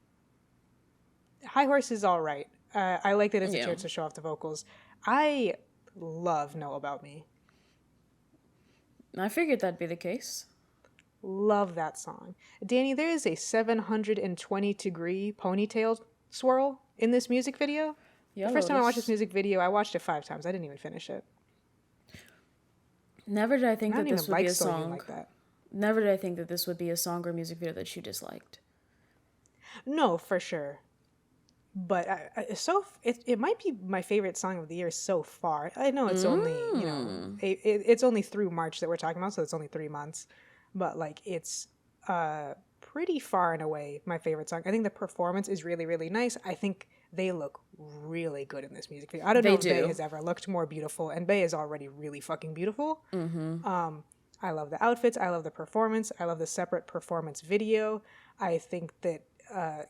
High Horse is all right. I like that it's a Yeah. chance to show off the vocals. I love Know About Me. I figured that'd be the case. Love that song. Danny, there is a 720-degree ponytail swirl in this music video. Yeah, The first time I watched this Lotus. music video, I watched it 5 times. I didn't even finish it. Never did I think I that don't this even would be like a Soyun song. like that. Never did I think that this would be a song or music video that you disliked. No, for sure. But it might be my favorite song of the year so far. I know it's only, it's only through March that we're talking about, so it's only 3 months. But like it's pretty far and away my favorite song. I think the performance is really, really nice. I think they look really good in this music video. I don't know They if Bae do. has ever looked more beautiful, and Bae is already really fucking beautiful. I love the outfits. I love the performance. I love the separate performance video. I think that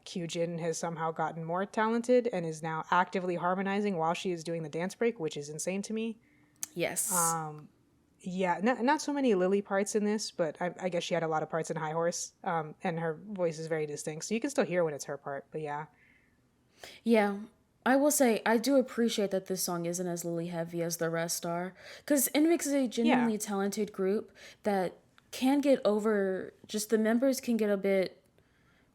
Kyujin has somehow gotten more talented and is now actively harmonizing while she is doing the dance break, which is insane to me. Yes. Yeah, not so many Lily parts in this, but I guess she had a lot of parts in High Horse, and her voice is very distinct, so you can still hear when it's her part. But yeah, Yeah, I will say I do appreciate that this song isn't as Lily heavy as the rest are, because NMIXX is a yeah, genuinely talented group that can get over. Just the members can get a bit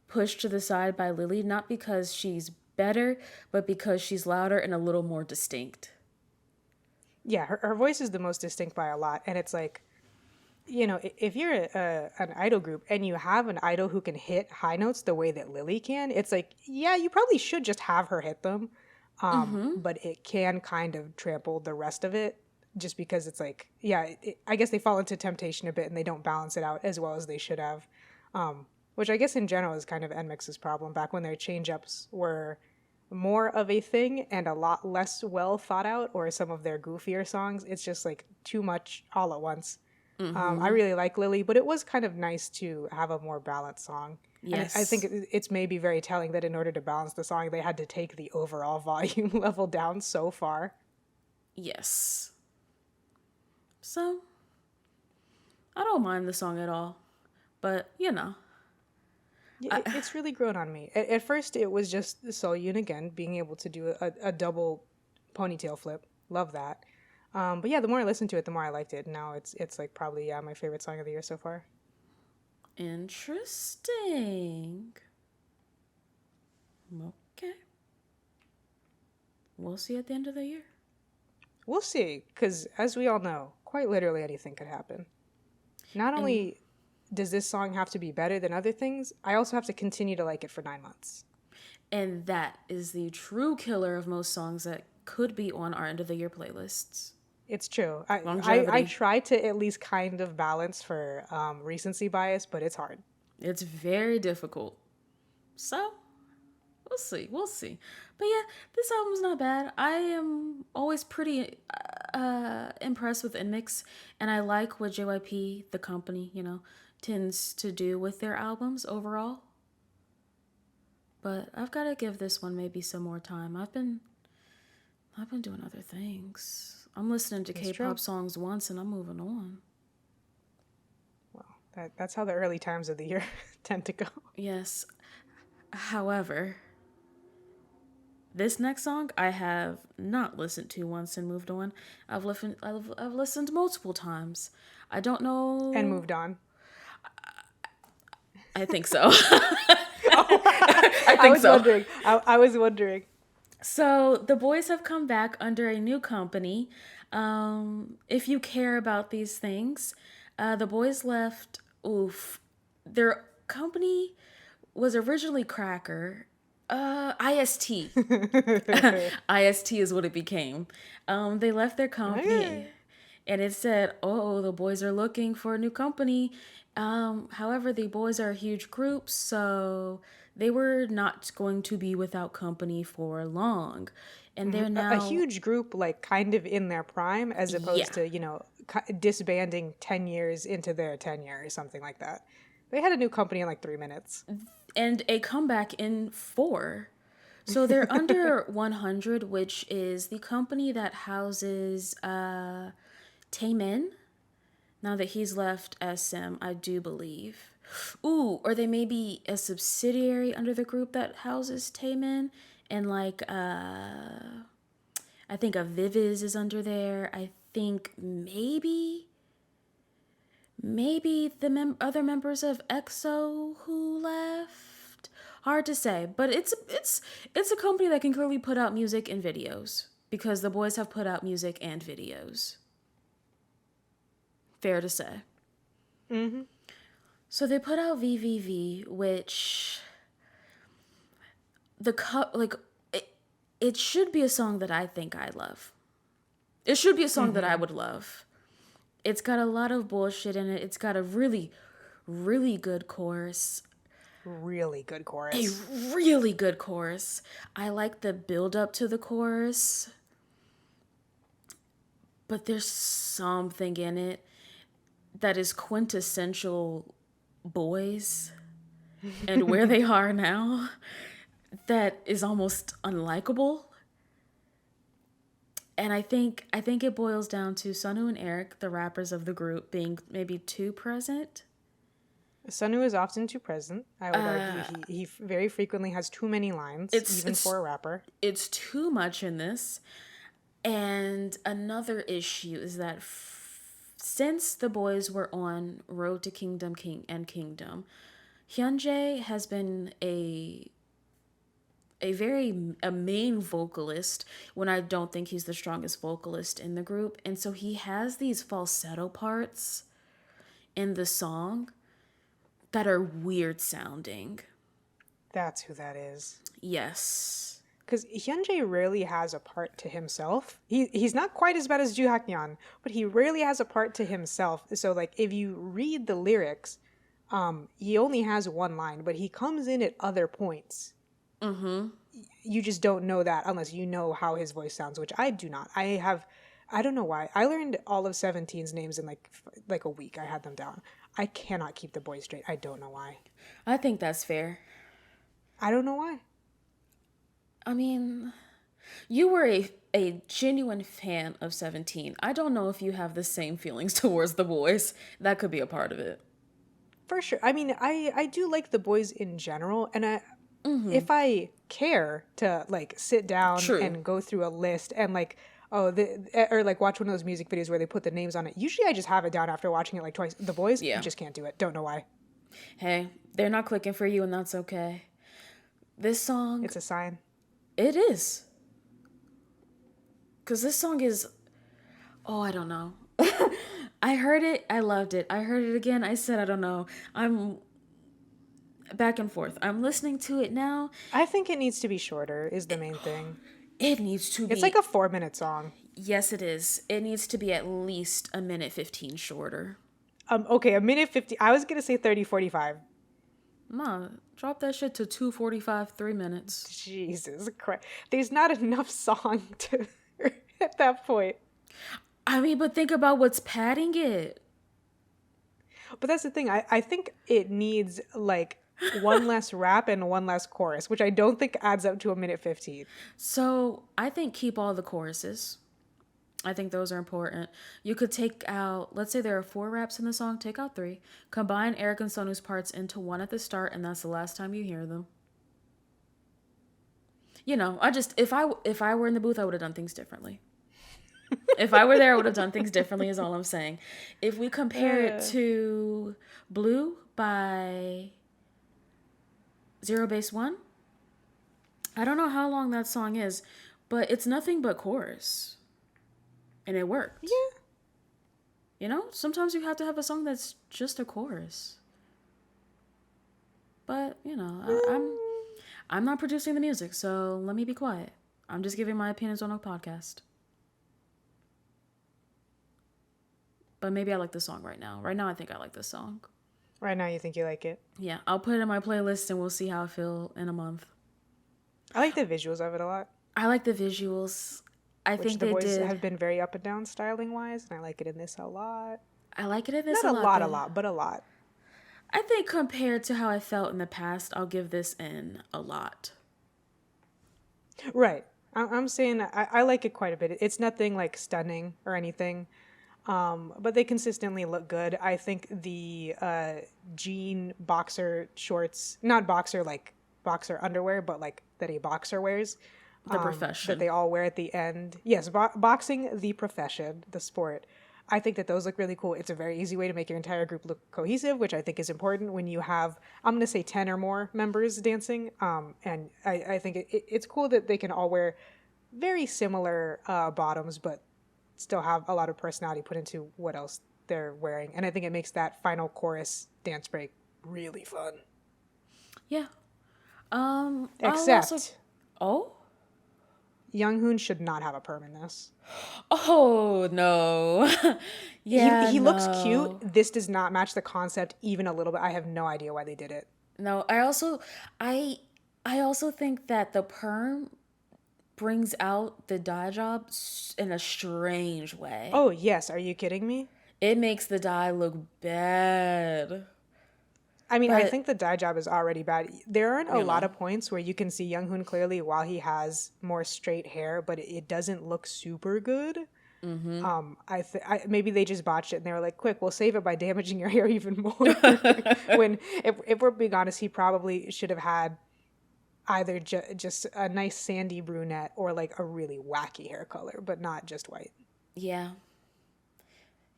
pushed to the side by Lily, not because she's better, but because she's louder and a little more distinct. yeah. Her voice is the most distinct by a lot, and it's like, if you're an idol group and you have an idol who can hit high notes the way that Lily can, it's like, yeah, you probably should just have her hit them. But it can kind of trample the rest of it just because it's like, yeah, I guess they fall into temptation a bit and they don't balance it out as well as they should have. which I guess in general is kind of NMIXX's problem. Back when their change-ups were more of a thing and a lot less well thought out, or some of their goofier songs, it's just like too much all at once. I really like Lily, but it was kind of nice to have a more balanced song. And I Yes. think it's maybe very telling that in order to balance the song, they had to take the overall volume level down so far. Yes. So, I don't mind the song at all. But, you know. Yeah, it's really grown on me. At first, it was just Soyun again being able to do a double ponytail flip. Love that. But yeah, the more I listened to it, the more I liked it. Now it's like probably my favorite song of the year so far. Interesting. Okay. We'll see at the end of the year. We'll see, because as we all know, quite literally anything could happen. Not only does this song have to be better than other things, I also have to continue to like it for 9 months. And that is the true killer of most songs that could be on our end of the year playlists. It's true. I Longevity. try to at least kind of balance for recency bias, but it's hard. It's very difficult. So, we'll see. We'll see. But yeah, this album's not bad. I am always pretty impressed with NMIXX, and I like what JYP, the company, tends to do with their albums overall. But I've got to give this one maybe some more time. I've been doing other things. I'm listening to K-pop songs once and I'm moving on. Well, that's how the early times of the year tend to go. Yes. However, this next song I have not listened to once and moved on. I've listened multiple times. I don't know. And moved on. I think so. I was wondering. So the Boyz have come back under a new company. If you care about these things, the Boyz left. Their company was originally Cracker. IST. IST is what it became. They left their company, and it said, "Oh, the Boyz are looking for a new company." However, the Boyz are a huge group, so they were not going to be without company for long. And they're now a huge group, like kind of in their prime, as opposed to, disbanding 10 years into their tenure or something like that. They had a new company in like 3 minutes. And a comeback in 4. So they're under 100, which is the company that houses Taemin. Now that he's left SM, I do believe. Or they may be a subsidiary under the group that houses Taemin. And like, I think a Viviz is under there. I think maybe the other members of EXO who left. Hard to say, but it's a company that can clearly put out music and videos, because the Boyz have put out music and videos. Fair to say. Mm-hmm. So they put out VVV, which it should be a song that I think I love. It should be a song that I would love. It's got a lot of bullshit in it. It's got a really, really good chorus. Really good chorus. A really good chorus. I like the build up to the chorus. But there's something in it that is quintessential Boyz and where they are now that is almost unlikable. And I think it boils down to Sunwoo and Eric, the rappers of the group, being maybe too present. Sunwoo is often too present. I would argue he very frequently has too many lines, even for a rapper. It's too much in this. And another issue is that since the Boyz were on Road to Kingdom Kingdom, Hyunjae has been a main vocalist when I don't think he's the strongest vocalist in the group. And so he has these falsetto parts in the song that are weird sounding. That's who that is. Yes. Because Hyunjae rarely has a part to himself. He's not quite as bad as Joo Haknyeon, but he rarely has a part to himself. So, like, if you read the lyrics, He only has one line, but he comes in at other points. Mm-hmm. You just don't know that unless you know how his voice sounds, which I do not. I don't know why. I learned all of 17's names in like a week. I had them down. I cannot keep the boys straight. I don't know why. I think that's fair. I don't know why. I mean, you were a genuine fan of 17. I don't know if you have the same feelings towards the boys. That could be a part of it. For sure. I mean, I do like the boys in general, and if I care to like sit down True. and go through a list and like or like watch one of those music videos where they put the names on it. Usually I just have it down after watching it like twice. The boys, Yeah. I just can't do it. Don't know why. Hey, they're not clicking for you, and that's okay. This song, It's a sign. it is. Because this song is, oh, I don't know. I heard it, I loved it. I heard it again, I said, I don't know. I'm back and forth. I'm listening to it now. I think it needs to be shorter is the main thing. It needs to be. It's like a 4-minute song. Yes, it is. It needs to be at least a minute 15 shorter. Okay, a minute 50. I was going to say 30, 45. Ma, drop that shit to 2:45, 3 minutes. Jesus Christ. There's not enough song to at that point. I mean, but think about what's padding it. But that's the thing. I think it needs like one less rap and one less chorus, which I don't think adds up to a minute 15. So I think keep all the choruses. I think those are important. You could take out, let's say there are 4 raps in the song, take out 3. Combine Eric and Sonu's parts into one at the start, and that's the last time you hear them. You know, if I were in the booth, I would have done things differently. If I were there, I would have done things differently, is all I'm saying. If we compare it to Blue by Zero Base One, I don't know how long that song is, but it's nothing but chorus. And it worked. Yeah. You know, sometimes you have to have a song that's just a chorus. But, you know, I'm not producing the music, so let me be quiet. I'm just giving my opinions on a podcast. But maybe I like the song right now. Right now, I think I like this song. Right now you think you like it. Yeah, I'll put it in my playlist and we'll see how I feel in a month. I like the visuals of it a lot. I like the visuals. I think the they boys did. have been very up and down styling wise, and I like it in this a lot. I like it in this Not a lot. a lot, but a lot. I think compared to how I felt in the past, I'll give this in a lot. Right. I'm saying I like it quite a bit. It's nothing like stunning or anything, but they consistently look good. I think the jean boxer shorts, not boxer like boxer underwear, but like that a boxer wears. The profession. That they all wear at the end. Yes, boxing, the profession, the sport. I think that those look really cool. It's a very easy way to make your entire group look cohesive, which I think is important when you have, I'm going to say 10 or more members dancing. And I think it's cool that they can all wear very similar bottoms, but still have a lot of personality put into what else they're wearing. And I think it makes that final chorus dance break really fun. Yeah. Except Younghoon should not have a perm in this. Oh, no. Yeah, he looks cute. This does not match the concept even a little bit. I have no idea why they did it. No, I also think that the perm brings out the dye job in a strange way. Oh, yes. Are you kidding me? It makes the dye look bad. I mean, I think the dye job is already bad. There aren't a lot of points where you can see Younghoon clearly while he has more straight hair, but it doesn't look super good. Mm-hmm. Maybe they just botched it and they were like, quick, we'll save it by damaging your hair even more. When, if we're being honest, he probably should have had either just a nice sandy brunette or like a really wacky hair color, but not just white.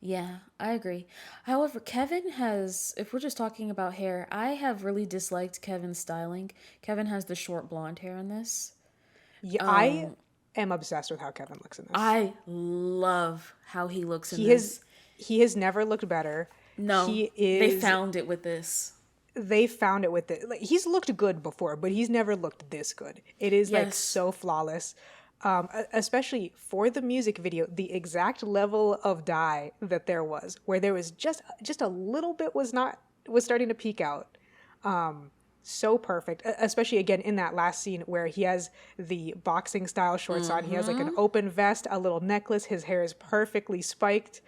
Yeah, I agree. However, Kevin has, if we're just talking about hair, I have really disliked Kevin's styling. Kevin has the short blonde hair in this. Yeah, I am obsessed with how Kevin looks in this. I love how he looks in this. He has never looked better. No, they found it with this. They found it with it. Like, he's looked good before, but he's never looked this good. It is like so flawless. Especially for the music video, the exact level of dye that there was, where there was just a little bit was not was starting to peak out. So perfect, especially again in that last scene where he has the boxing style shorts on. He has like an open vest, a little necklace. His hair is perfectly spiked.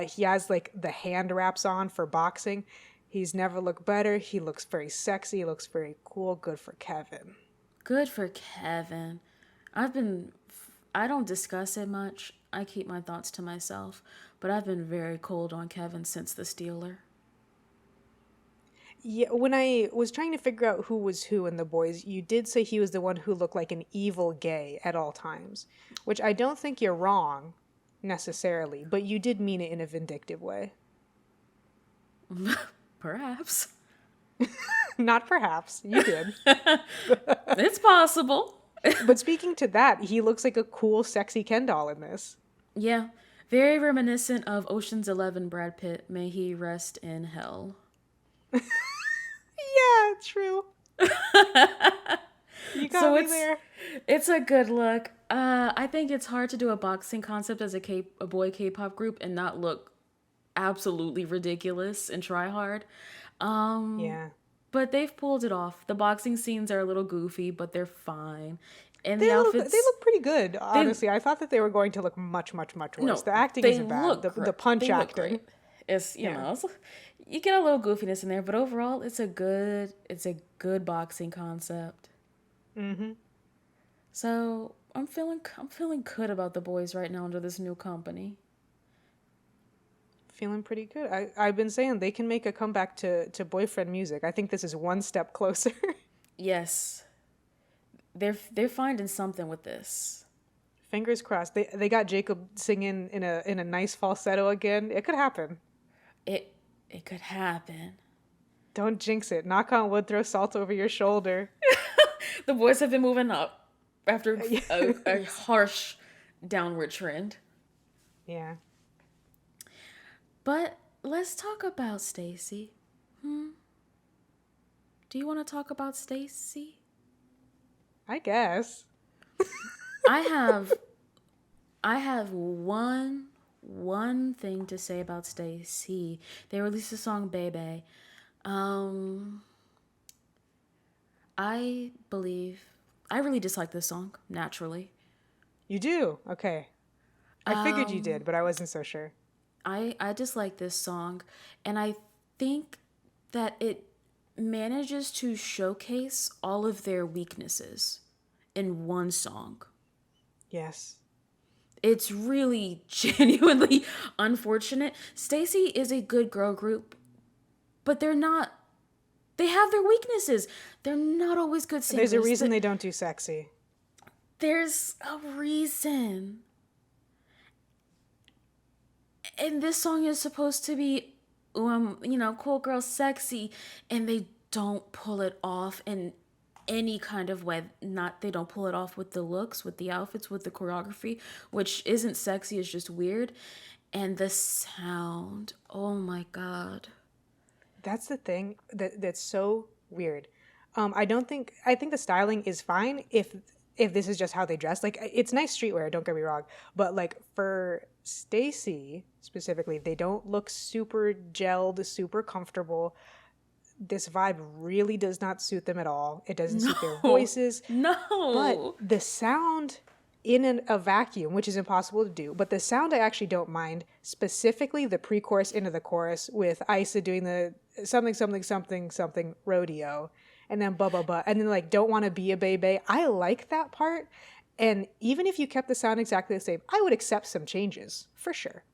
He has like the hand wraps on for boxing. He's never looked better. He looks very sexy. He looks very cool. Good for Kevin. Good for Kevin. I've been, I don't discuss it much. I keep my thoughts to myself. But I've been very cold on Kevin since the Stealer. Yeah, when I was trying to figure out who was who in the boys, you did say he was the one who looked like an evil gay at all times, which I don't think you're wrong necessarily, but you did mean it in a vindictive way. Perhaps. Not perhaps, you did. It's possible. But speaking to that, he looks like a cool, sexy Ken doll in this. Yeah. Very reminiscent of Ocean's 11 Brad Pitt. May he rest in hell. Yeah, true. You got So me there. it's a good look. I think it's hard to do a boxing concept as a boy K-pop group and not look absolutely ridiculous and try hard. Yeah. But they've pulled it off. The boxing scenes are a little goofy, but they're fine. And the They outfits, look pretty good, honestly. I thought that they were going to look much, much, much worse. no, The acting they isn't bad. look The punch they look acting. great. It's Yeah. you get a little goofiness in there, but overall, it's a good boxing concept. Mm-hmm. So I'm feeling good about the boys right now under this new company. Feeling pretty good. I've been saying they can make a comeback to boyfriend music. I think this is one step closer. Yes, they're finding something with this. Fingers crossed. They got Jacob singing in a nice falsetto again. It could happen. It could happen. Don't jinx it. Knock on wood, throw salt over your shoulder. The boys have been moving up after a harsh downward trend. Yeah. But let's talk about STAYC. Do you want to talk about STAYC? I guess. I have one thing to say about STAYC. They released a song Baby. I really dislike this song, naturally. You do? Okay. I figured you did, but I wasn't so sure. I dislike this song, and I think that it manages to showcase all of their weaknesses in one song. Yes. It's really genuinely unfortunate. STAYC is a good girl group, but they have their weaknesses. They're not always good singers. There's a reason they don't do sexy. There's a reason. And this song is supposed to be, cool girl sexy, and they don't pull it off in any kind of way. They don't pull it off with the looks, with the outfits, with the choreography, which isn't sexy, it's just weird. And the sound, oh my God. That's the thing that's so weird. I think the styling is fine if this is just how they dress. Like, it's nice streetwear, don't get me wrong, but like for STAYC specifically, they don't look super gelled, super comfortable. This vibe really does not suit them at all. It doesn't suit their voices. No. But the sound in a vacuum, which is impossible to do, but the sound I actually don't mind, specifically the pre-chorus into the chorus with Isa doing the something, something, something, something rodeo, and then blah, blah, blah, and then like don't want to be a baby. I like that part. And even if you kept the sound exactly the same, I would accept some changes, for sure.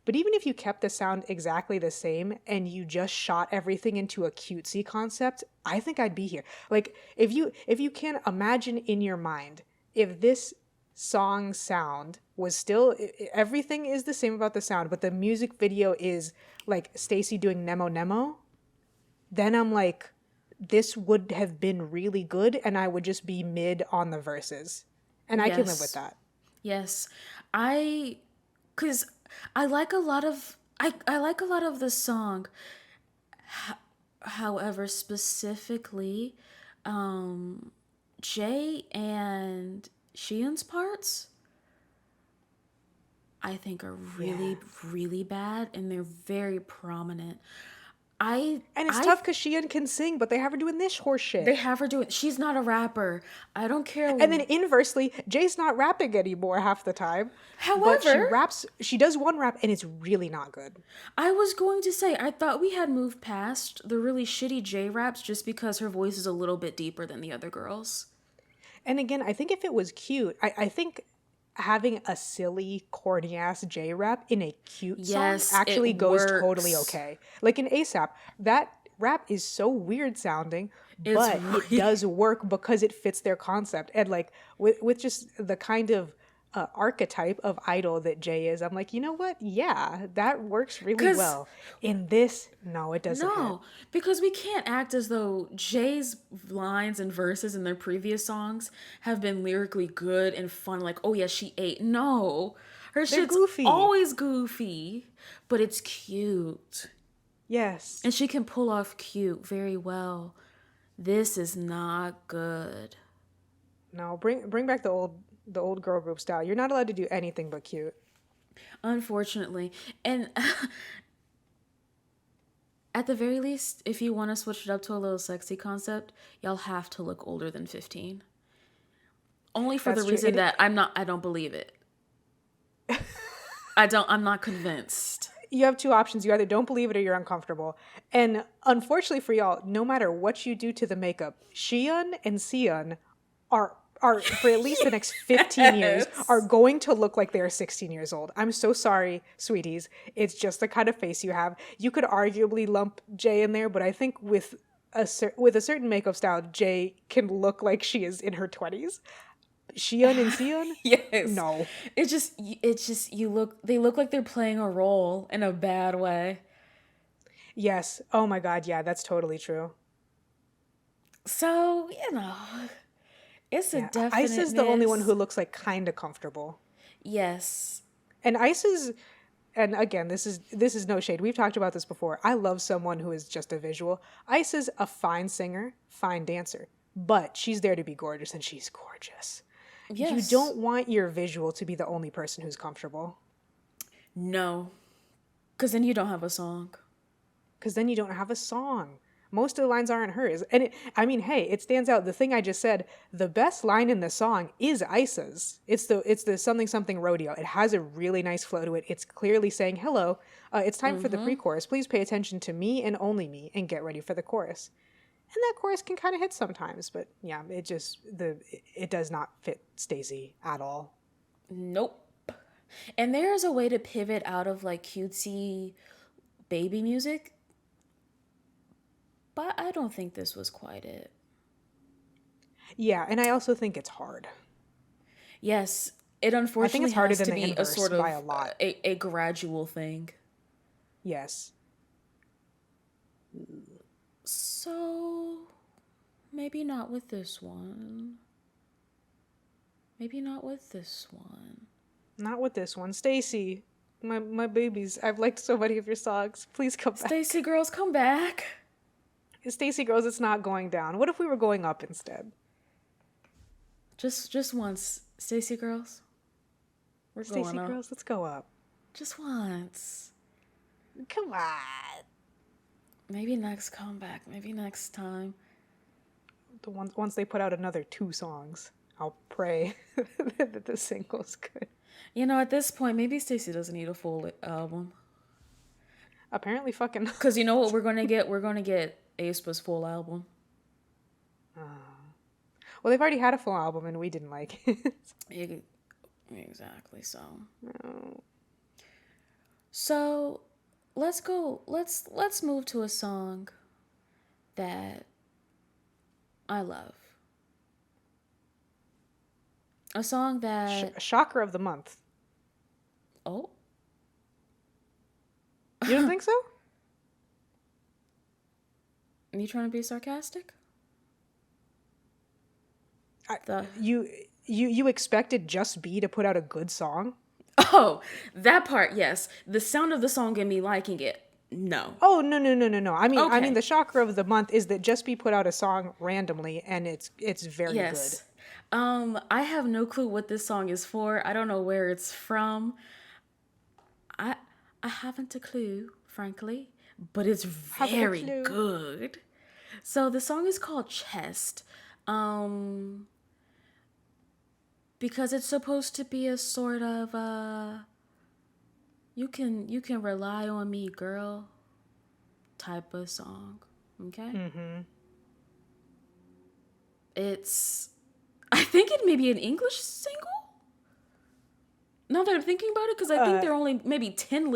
But even if you kept the sound exactly the same and you just shot everything into a cutesy concept, I think I'd be here. Like, if you can imagine in your mind, if this song sound was still, everything is the same about the sound, but the music video is like STAYC doing Nemo Nemo, then I'm like, this would have been really good and I would just be mid on the verses. And I can live with that. Yes. Cause I like a lot of the song. However, specifically, Jay and Sheehan's parts, I think are really, really bad, and they're very prominent. I And it's I tough because Sheehan can sing, but they have her doing this horse they shit. have her doing. She's not a rapper. I don't care. And then inversely, Jay's not rapping anymore half the time, but she However, raps. She does one rap, and it's really not good. I was going to say I thought we had moved past the really shitty J raps just because her voice is a little bit deeper than the other girls. And again, I think if it was cute, I think having a silly, corny ass J rap in a cute song Yes, actually it goes totally works. okay. Like in ASAP, that rap is so weird sounding, It's but it really does work because it fits their concept. And like with just the kind of archetype of idol that Jay is, I'm like, you know what? Yeah, that works really because well. In this, no, it doesn't hit. no, because we can't act as though Jay's lines and verses in their previous songs have been lyrically good and fun. Like, oh yeah, she ate. No, her They're shit's goofy. always goofy, but it's cute, Yes. and she can pull off cute very well. This is not good. No, bring back the old girl group style. You're not allowed to do anything but cute. Unfortunately. And at the very least, if you want to switch it up to a little sexy concept, y'all have to look older than 15. Only for the That's true. reason that I don't believe it. I'm not convinced. You have two options. You either don't believe it or you're uncomfortable. And unfortunately for y'all, no matter what you do to the makeup, Xion and Sion are for at least the next 15 years are Yes. going to look like they're 16 years old. I'm so sorry, sweeties. It's just the kind of face you have. You could arguably lump Jay in there, but I think with with a certain makeup style, Jay can look like she is in her 20s. Xion and Sion? Yes. No. It's just they look like they're playing a role in a bad way. Yes. Oh my god, yeah, that's totally true. So, it's a Yeah, Ice definite is the only one who miss. looks like kind of comfortable. Yes. And Ice is, and again, this is no shade. We've talked about this before. I love someone who is just a visual. Ice is a fine singer, fine dancer, but she's there to be gorgeous, and she's gorgeous. You Yes. don't want your visual to be the only person who's comfortable, No. Because then you don't have a song. because then you don't have a song. Most of the lines aren't hers, and I mean, hey, it stands out. The thing I just said, the best line in the song is Ice's. It's the something something rodeo. It has a really nice flow to it. It's clearly saying, "Hello, it's time for the pre-chorus. Please pay attention to me and only me, and get ready for the chorus." And that chorus can kind of hit sometimes, but yeah, it does not fit STAYC at all. Nope. And there's a way to pivot out of like cutesy baby music, but I don't think this was quite it. Yeah, and I also think it's hard. Yes, it I think unfortunately it's harder has than to the be a inverse sort by of a lot. a gradual thing. Yes. So maybe not with this one. Maybe not with this one. Not with this one. STAYC, my babies, I've liked so many of your songs. Please come back. STAYC girls, come back. STAYC girls, it's not going down. What if we were going up instead? Just once, STAYC girls. We're going STAYC up. girls, let's go up. Just once. Come on. Maybe next comeback. Maybe next time. Once they put out another 2 songs, I'll pray that the single's good. At this point, maybe Stacey doesn't need a full album. Apparently fucking Because you know what we're going to get? We're going to get aespa's full album. Well, they've already had a full album and we didn't like it. Exactly, so. No. So, let's go. Let's move to a song that I love. A song that... Shocker of the month. Oh. You don't think so? Are you trying to be sarcastic? You expected Just B to put out a good song? Oh, that part, yes. The sound of the song and me liking it, no. Oh, no. I mean, Okay. the shocker of the month is that Just B put out a song randomly and it's very Yes. good. I have no clue what this song is for. I don't know where it's from. I haven't a clue, frankly. but it's Have a very clue. good. So the song is called Chest. Um because it's supposed to be a sort of you can rely on me, girl type of song. Okay? Mm-hmm. It's I think it may be an English single. Now that I'm thinking about it, because I think Uh, there are only maybe 10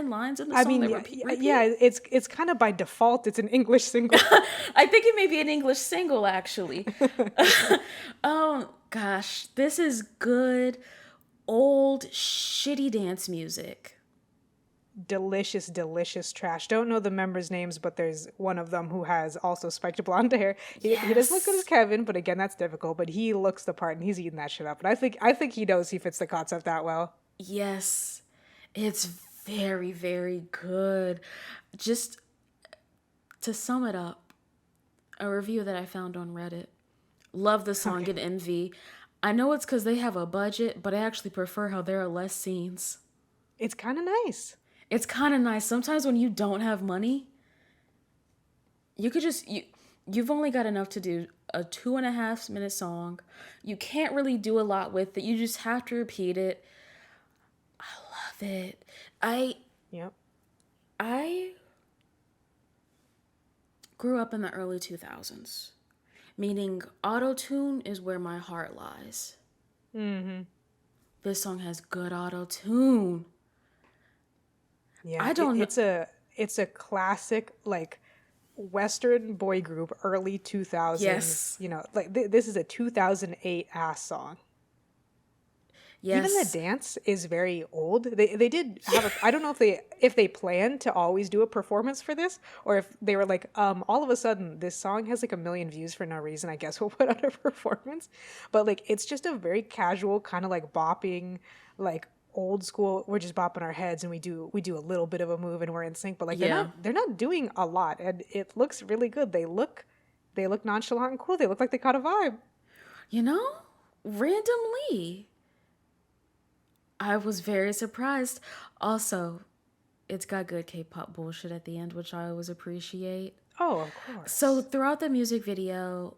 lines in the I song mean, that yeah, repeat. yeah, it's kind of by default, it's an English single. I think it may be an English single, actually. Oh, gosh. This is good, old, shitty dance music. Delicious, delicious trash. Don't know the members' names, but there's one of them who has also spiked blonde hair. He doesn't look good as Yes. Kevin, but again, that's difficult. But he looks the part, and he's eating that shit up. And I think he knows he fits the concept that well. Yes. It's very, very good. Just to sum it up, a review that I found on Reddit. Love the song Okay, in MV. I know it's because they have a budget, but I actually prefer how there are less scenes. it's kind of nice. It's kind of nice. Sometimes when you don't have money, you could just you've only got enough to do a 2.5 minute song. You can't really do a lot with it. You just have to repeat it. Love it. I Yep. I grew up in the early 2000s, meaning auto tune is where my heart lies. Mm-hmm. This song has good auto tune. Yeah, I don't know. it's a classic like Western boy group, early 2000s. Yes. Like this is a 2008 ass song. Even the Yes. dance is very old. They did have a, I don't know if they planned to always do a performance for this, or if they were like, all of a sudden this song has like 1 million views for no reason. I guess we'll put out a performance. But like it's just a very casual kind of like bopping, like old school. We're just bopping our heads and we do a little bit of a move and we're in sync. But like they're not Yeah. they're not doing a lot, and it looks really good. They look nonchalant and cool. They look like they caught a vibe. You know, randomly, I was very surprised. Also, it's got good K-pop bullshit at the end, which I always appreciate. Oh, of So course. throughout the music video,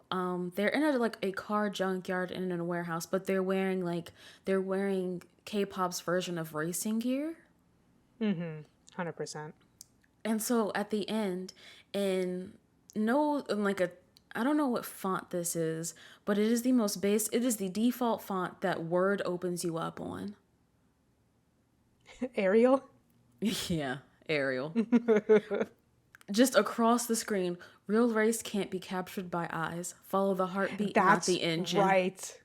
they're in a car junkyard and in a warehouse, but they're wearing K-pop's version of racing gear. Mm-hmm. 100%. And so at the end, in no in like a I don't know what font this is, but it is the default font that Word opens you up on. Ariel. Yeah, Arial. Just across the screen, real race can't be captured by eyes. Follow the heartbeat, not That's the engine. right.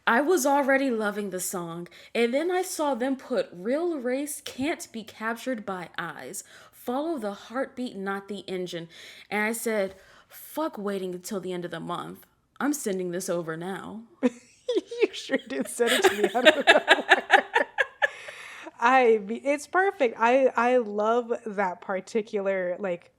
I was already loving the song, and then I saw them put real race can't be captured by eyes. Follow the heartbeat, not the engine. And I said, fuck waiting until the end of the month. I'm sending this over now. You sure did send it to me out of nowhere. It's perfect. I love that particular like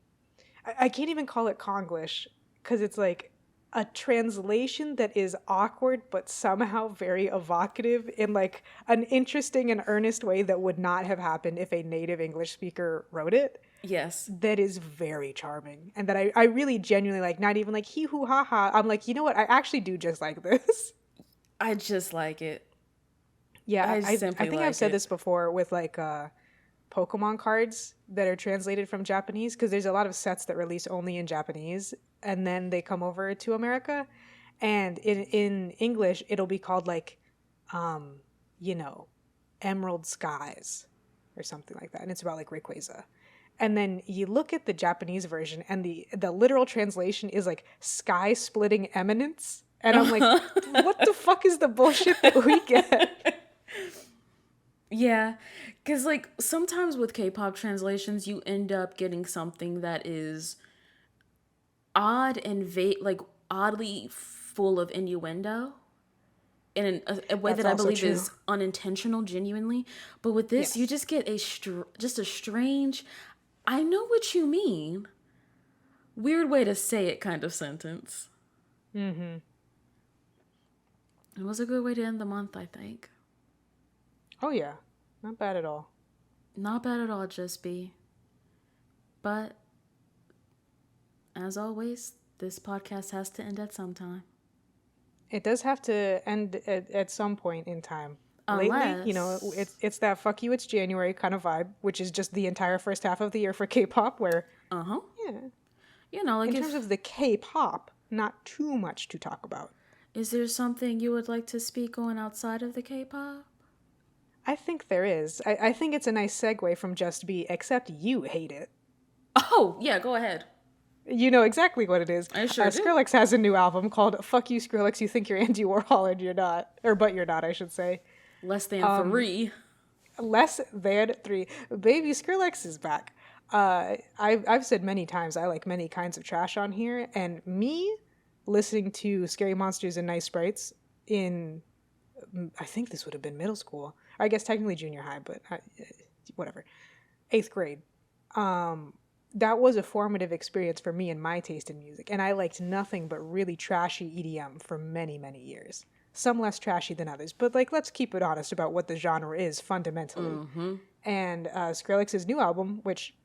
I can't even call it Konglish because it's like a translation that is awkward but somehow very evocative in like an interesting and earnest way that would not have happened if a native English speaker wrote it. Yes, That is very charming and that I really genuinely like, not even like hee hoo ha ha. I'm like, you know what? I actually do just like this. I just like it. Yeah, I I simply think I've like said it. this before with like Pokemon cards that are translated from Japanese, because there's a lot of sets that release only in Japanese and then they come over to America. And in English it'll be called like um, you know, Emerald Skies or something like that. And it's about like Rayquaza. And then you look at the Japanese version and the literal translation is like sky splitting eminence. And I'm like, what the fuck is the bullshit that we get? Yeah, because like sometimes with K-pop translations, you end up getting something that is odd and like oddly full of innuendo in a way That's that I also believe true. is unintentional, genuinely. But with this, you Yes. just get just a strange, I know what you mean, weird way to say it kind of sentence. Mm-hmm. It was a good way to end the month, I think. Oh yeah. Not bad at all. Not bad at all, just be. But as always, this podcast has to end at some time. It does have to end at some point in time. Lately, Unless, it's that fuck you, it's January kind of vibe, which is just the entire first half of the year for K-pop, where, uh-huh. yeah, Like in terms if, of the K-pop, not too much to talk about. is there something you would like to speak on outside of the K-pop? I think there is. I think it's a nice segue from Just Be, except you hate it. Oh, yeah, go ahead. You know exactly what it is. I sure do. Skrillex has a new album called Fuck You, Skrillex, You Think You're Andy Warhol and you're not. Or, but you're not, I should say. Less than 3. Less than 3. Baby, Skrillex is back. I've said many times I like many kinds of trash on here, and me listening to Scary Monsters and Nice Sprites in, I think this would have been middle school. I guess technically junior high, but whatever. 8th grade. That was a formative experience for me and my taste in music, and I liked nothing but really trashy EDM for many, many years. Some less trashy than others, but like, let's keep it honest about what the genre is fundamentally. And Skrillex's new album, which,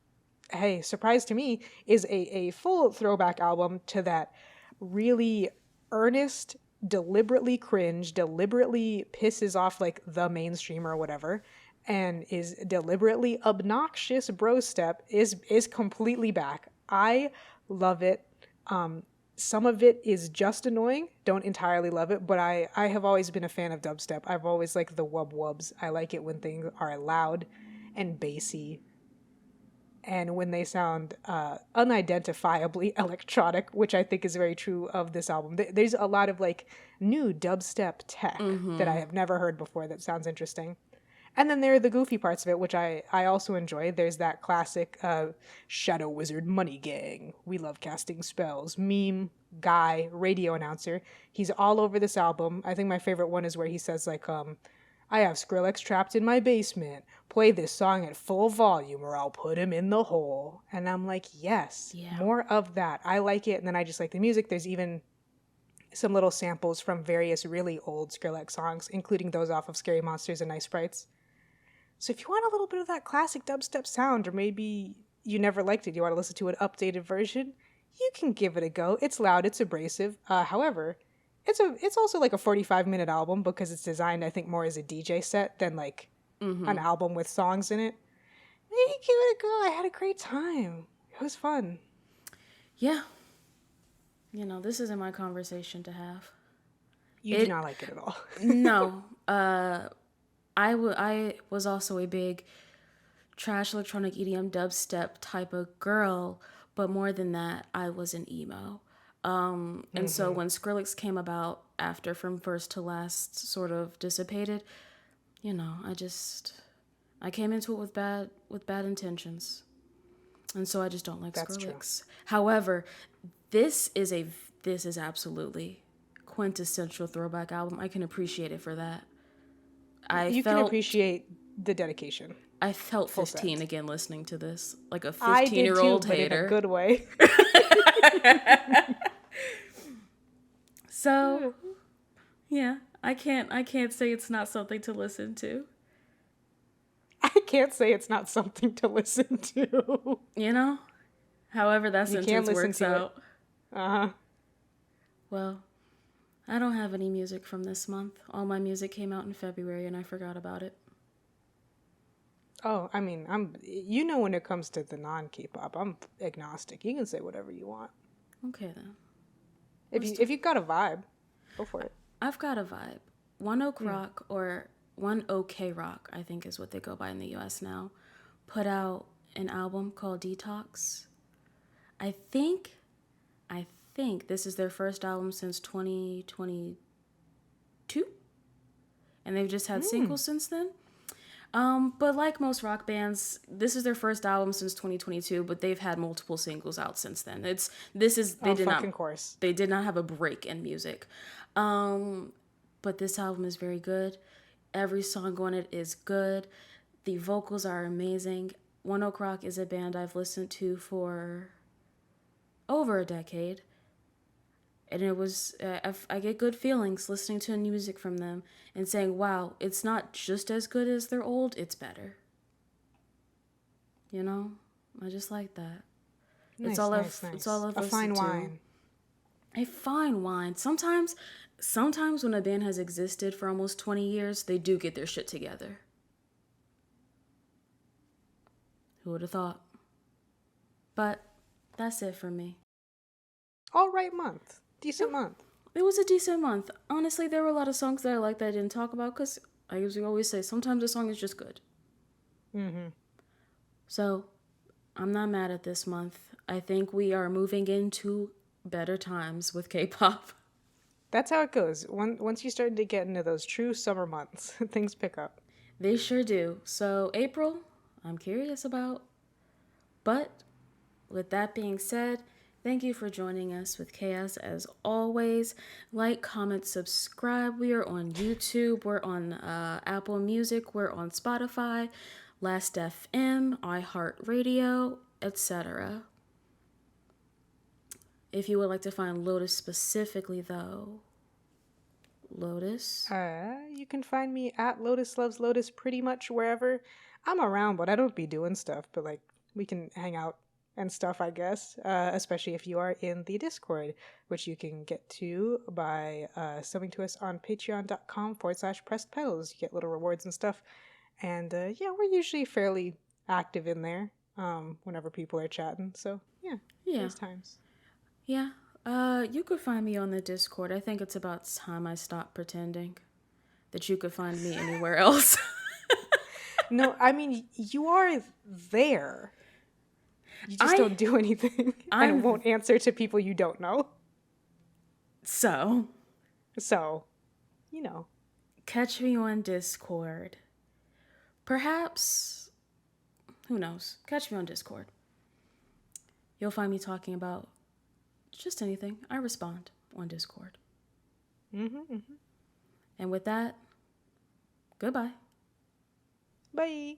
hey, surprise to me, is a full throwback album to that really earnest, deliberately cringe, deliberately pisses off like the mainstream or whatever, and is deliberately obnoxious bro step is completely back. I love it. Some of it is just annoying. Don't entirely love it, but I have always been a fan of dubstep. I've always liked the wub wubs. I like it when things are loud and bassy, and when they sound unidentifiably electronic, which I think is very true of this album. There's a lot of like new dubstep tech that I have never heard before that sounds interesting. And then there are the goofy parts of it, which I also enjoy. There's that classic Shadow Wizard Money Gang, we love casting spells, meme guy, radio announcer. He's all over this album. I think my favorite one is where he says like, I have Skrillex trapped in my basement. Play this song at full volume or I'll put him in the hole. And I'm like, yes, more of that. I like it. And then I just like the music. There's even some little samples from various really old Skrillex songs, including those off of Scary Monsters and Nice Sprites. So if you want a little bit of that classic dubstep sound, or maybe you never liked it, you want to listen to an updated version, you can give it a go. It's loud, it's abrasive. However, it's also like a 45-minute album because it's designed, I think, more as a DJ set than like an album with songs in it. Maybe give it a go. I had a great time. It was fun. Yeah. This isn't my conversation to have. You do not like it at all. No. I was also a big trash electronic EDM dubstep type of girl, but more than that, I was an emo. And so when Skrillex came about after From First to Last sort of dissipated, I came into it with bad intentions. And so I just don't like That's Skrillex. true. However, this is absolutely quintessential throwback album. I can appreciate it for that. You can appreciate the dedication. I felt Full 15 sense. again listening to this, like a I did 15-year-old too, but hater. in a good way. So, yeah, I can't say it's not something to listen to. I can't say it's not something to listen to. However that You can sentence listen works to it. out. Uh-huh. Well, I don't have any music from this month. All my music came out in February and I forgot about it. Oh, I mean, when it comes to the non-K-pop, I'm agnostic. You can say whatever you want. Okay then. If you've got a vibe, go for it. I've got a vibe. One Ok Rock, or One OK Rock, I think is what they go by in the US now, put out an album called Detox. I think this is their first album since 2022. And they've just had singles since then. But like most rock bands, this is their first album since 2022, but they've had multiple singles out since then. They did not have a break in music. But this album is very good. Every song on it is good. The vocals are amazing. One Ok Rock is a band I've listened to for over a decade. And it was, I get good feelings listening to new music from them and saying, wow, it's not just as good as their old, it's better. I just like that. Nice, It's all I've A fine listened to. wine. A fine wine. Sometimes when a band has existed for almost 20 years, they do get their shit together. Who would have thought? But that's it for me. All right month. Decent month. It was a decent month. Honestly, there were a lot of songs that I liked that I didn't talk about because I usually always say sometimes a song is just good. Mm-hmm. So I'm not mad at this month. I think we are moving into better times with K-pop. That's how it goes. Once you start to get into those true summer months, things pick up. They sure do. So April, I'm curious about. But with that being said, thank you for joining us with Chaos as always. Like, comment, subscribe. We are on YouTube. We're on Apple Music. We're on Spotify, Last FM, iHeartRadio, etc. If you would like to find Lotus specifically, though, Lotus. You can find me at Lotus Loves Lotus pretty much wherever. I'm around, but I don't be doing stuff. But like, we can hang out and stuff, I guess. Especially if you are in the Discord, which you can get to by subbing to us on patreon.com/pressed petals. You get little rewards and stuff. And yeah, we're usually fairly active in there whenever people are chatting. So yeah, nice times. Yeah. You could find me on the Discord. I think it's about time I stopped pretending that you could find me anywhere else. No, I mean, you are there. You just don't do anything and won't answer to people you don't know. So, you know. Catch me on Discord. Perhaps, who knows? Catch me on Discord. You'll find me talking about just anything. I respond on Discord. And with that, goodbye. Bye.